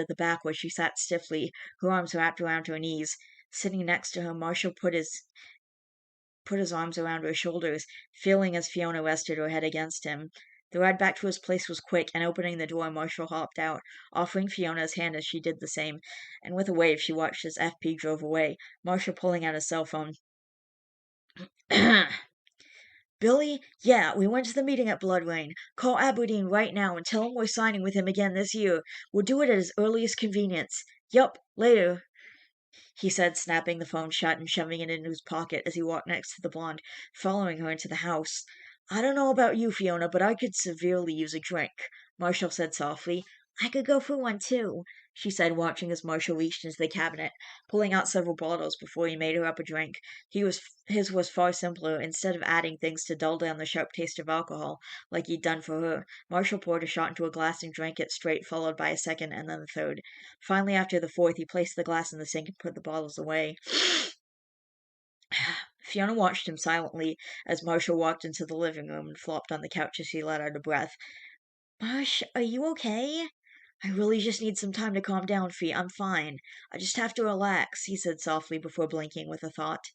the back where she sat stiffly, her arms wrapped around her knees. Sitting next to her, Marshall put his arms around her shoulders, feeling as Fiona rested her head against him. The ride back to his place was quick, and opening the door, Marshall hopped out, offering Fiona his hand as she did the same, and with a wave she watched as FP drove away, Marshall pulling out his cell phone. Billy? Yeah, we went to the meeting at Blood Rain. Call Aberdeen right now and tell him we're signing with him again this year. We'll do it at his earliest convenience. Yup, later, he said, snapping the phone shut and shoving it into his pocket as he walked next to the blonde, following her into the house. I don't know about you, Fiona, but I could severely use a drink, Marshall said softly. I could go for one, too, she said, watching as Marshall reached into the cabinet, pulling out several bottles before he made her up a drink. His was far simpler. Instead of adding things to dull down the sharp taste of alcohol, like he'd done for her, Marshall poured a shot into a glass and drank it straight, followed by a second and then the third. Finally, after the fourth, he placed the glass in the sink and put the bottles away. Fiona watched him silently as Marshall walked into the living room and flopped on the couch as he let out a breath. Marsh, are you okay? I really just need some time to calm down, Fee. I'm fine. I just have to relax, he said softly before blinking with a thought.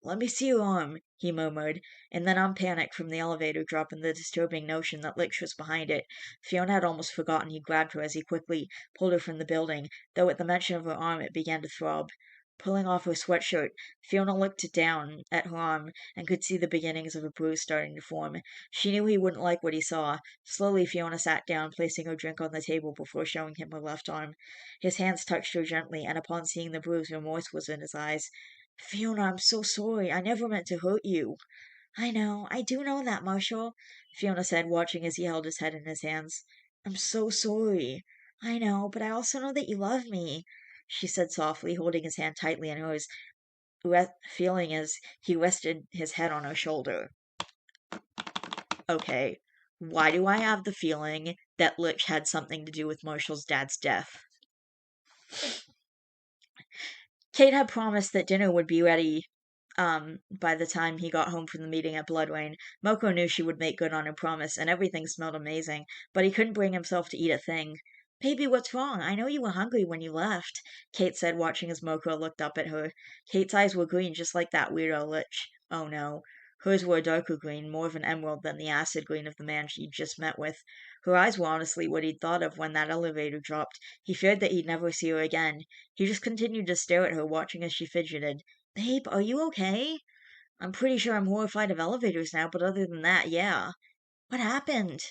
Let me see your arm, he murmured, and then unpanicked from the elevator drop and the disturbing notion that Lich was behind it, Fiona had almost forgotten he grabbed her as he quickly pulled her from the building, though at the mention of her arm it began to throb. Pulling off her sweatshirt, Fiona looked down at her arm and could see the beginnings of a bruise starting to form. She knew he wouldn't like what he saw. Slowly, Fiona sat down, placing her drink on the table before showing him her left arm. His hands touched her gently, and upon seeing the bruise, remorse was in his eyes. Fiona, I'm so sorry. I never meant to hurt you. I know. I do know that, Marshall, Fiona said, watching as he held his head in his hands. I'm so sorry. I know, but I also know that you love me, she said softly, holding his hand tightly in hers, feeling as he rested his head on her shoulder. Okay, why do I have the feeling that Lich had something to do with Marshall's dad's death? Kate had promised that dinner would be ready by the time he got home from the meeting at Bloodrain. Moko knew she would make good on her promise, and everything smelled amazing, but he couldn't bring himself to eat a thing. Baby, what's wrong? I know you were hungry when you left, Kate said, watching as Moko looked up at her. Kate's eyes were green, just like that weirdo Lich. Oh no. Hers were a darker green, more of an emerald than the acid green of the man she'd just met with. Her eyes were honestly what he'd thought of when that elevator dropped. He feared that he'd never see her again. He just continued to stare at her, watching as she fidgeted. Babe, are you okay? I'm pretty sure I'm horrified of elevators now, but other than that, yeah. What happened?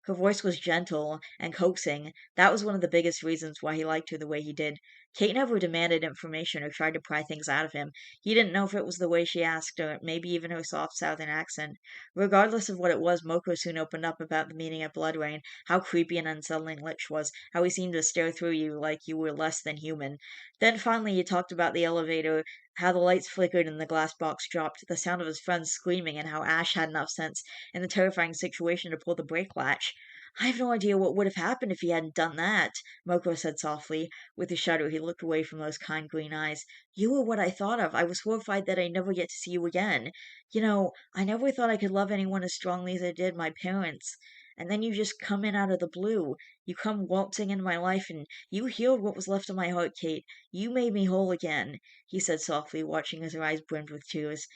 Her voice was gentle and coaxing. That was one of the biggest reasons why he liked her the way he did. Kate never demanded information or tried to pry things out of him. He didn't know if it was the way she asked, or maybe even her soft southern accent. Regardless of what it was, Moko soon opened up about the meeting at Bloodrain, how creepy and unsettling Lich was, how he seemed to stare through you like you were less than human. Then finally he talked about the elevator, how the lights flickered and the glass box dropped, the sound of his friends screaming, and how Ash had enough sense in the terrifying situation to pull the brake latch. I have no idea what would have happened if he hadn't done that, Moko said softly. With a shudder, he looked away from those kind green eyes. You were what I thought of. I was horrified that I'd never get to see you again. You know, I never thought I could love anyone as strongly as I did my parents. And then you just come in out of the blue. You come waltzing into my life, and you healed what was left of my heart, Kate. You made me whole again, he said softly, watching as her eyes brimmed with tears.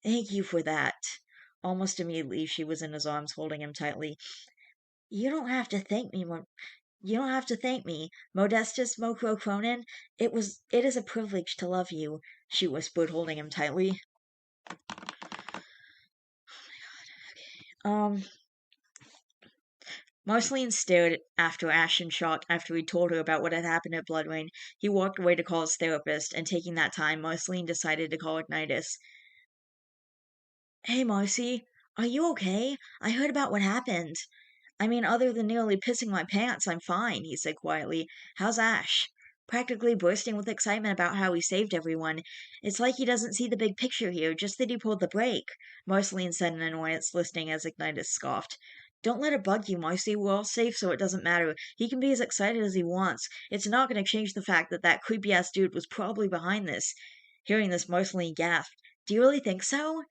Thank you for that. Almost immediately, she was in his arms, holding him tightly. You don't have to thank me, you don't have to thank me, Modestus Moko Cronin. It is a privilege to love you, she whispered, holding him tightly. Um, Marceline stared after Ash in shock after he told her about what had happened at Bloodrain. He walked away to call his therapist, and taking that time, Marceline decided to call Ignitus. Hey, Marcy, are you okay? I heard about what happened. I mean, other than nearly pissing my pants, I'm fine, he said quietly. How's Ash? Practically bursting with excitement about how he saved everyone. It's like he doesn't see the big picture here, just that he pulled the brake, Marceline said in annoyance, listening as Ignitus scoffed. Don't let it bug you, Marcy. We're all safe, so it doesn't matter. He can be as excited as he wants. It's not going to change the fact that that creepy-ass dude was probably behind this. Hearing this, Marceline gasped. Do you really think so?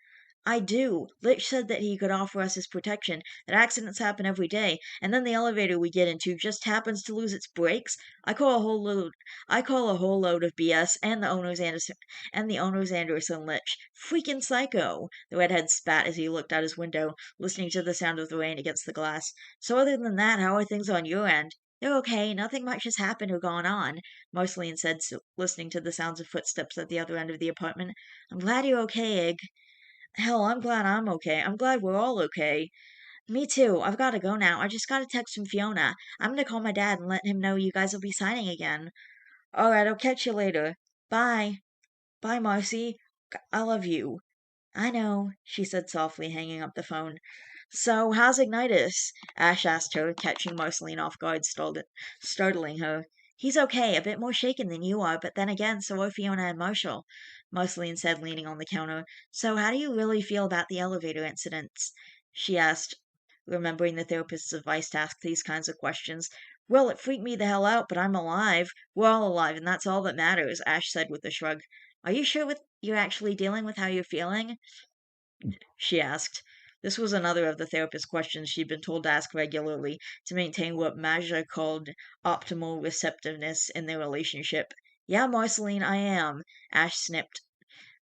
I do. Lich said that he could offer us his protection, that accidents happen every day, and then the elevator we get into just happens to lose its brakes. I call a whole load of BS and the owner's Anderson Lich. Freaking psycho. The redhead spat as he looked out his window, listening to the sound of the rain against the glass. So other than that, how are things on your end? They're okay. Nothing much has happened or gone on, Marceline said, listening to the sounds of footsteps at the other end of the apartment. I'm glad you're okay, Ig. Hell, I'm glad I'm okay. I'm glad we're all okay. Me too. I've got to go now. I just got to text from Fiona. I'm gonna call my dad and let him know you guys will be signing again. Alright, I'll catch you later. Bye. Bye, Marcy. I love you. I know, she said softly, hanging up the phone. So, how's Ignitus? Ash asked her, catching Marceline off guard, startling her. He's okay, a bit more shaken than you are, but then again, so are Fiona and Marshall, Marceline said, leaning on the counter. So, how do you really feel about the elevator incidents? She asked, remembering the therapist's advice to ask these kinds of questions. Well, it freaked me the hell out, but I'm alive. We're all alive, and that's all that matters, Ash said with a shrug. Are you sure you're actually dealing with how you're feeling? She asked. This was another of the therapist's questions she'd been told to ask regularly to maintain what Maja called optimal receptiveness in their relationship. Yeah, Marceline, I am, Ash snipped,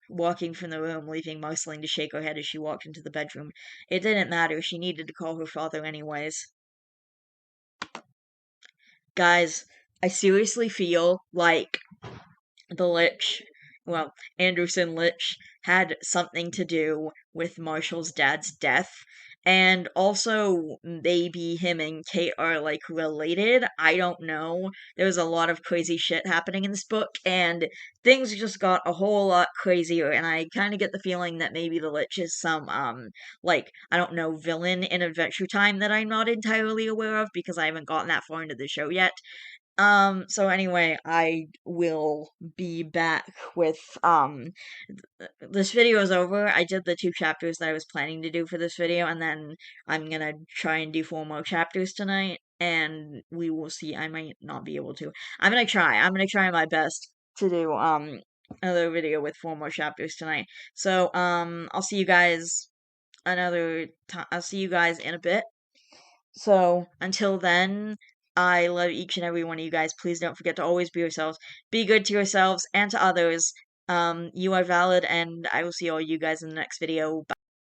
walking from the room, leaving Marceline to shake her head as she walked into the bedroom. It didn't matter, she needed to call her father anyways. Guys, I seriously feel like the Lich, well, Anderson Lich, had something to do with Marshall's dad's death. And also, maybe him and Kate are, like, related. I don't know. There was a lot of crazy shit happening in this book, and things just got a whole lot crazier, and I kind of get the feeling that maybe the Lich is some, like, I don't know, villain in Adventure Time that I'm not entirely aware of, because I haven't gotten that far into the show yet. So anyway, I will be back with, this video is over. I did the 2 chapters that I was planning to do for this video, and then I'm gonna try and do 4 more chapters tonight, and we will see. I might not be able to. I'm gonna try my best to do, another video with 4 more chapters tonight. So, I'll see you guys another time. I'll see you guys in a bit. So until then, I love each and every one of you guys. Please don't forget to always be yourselves. Be good to yourselves and to others. You are valid, and I will see all you guys in the next video. Bye.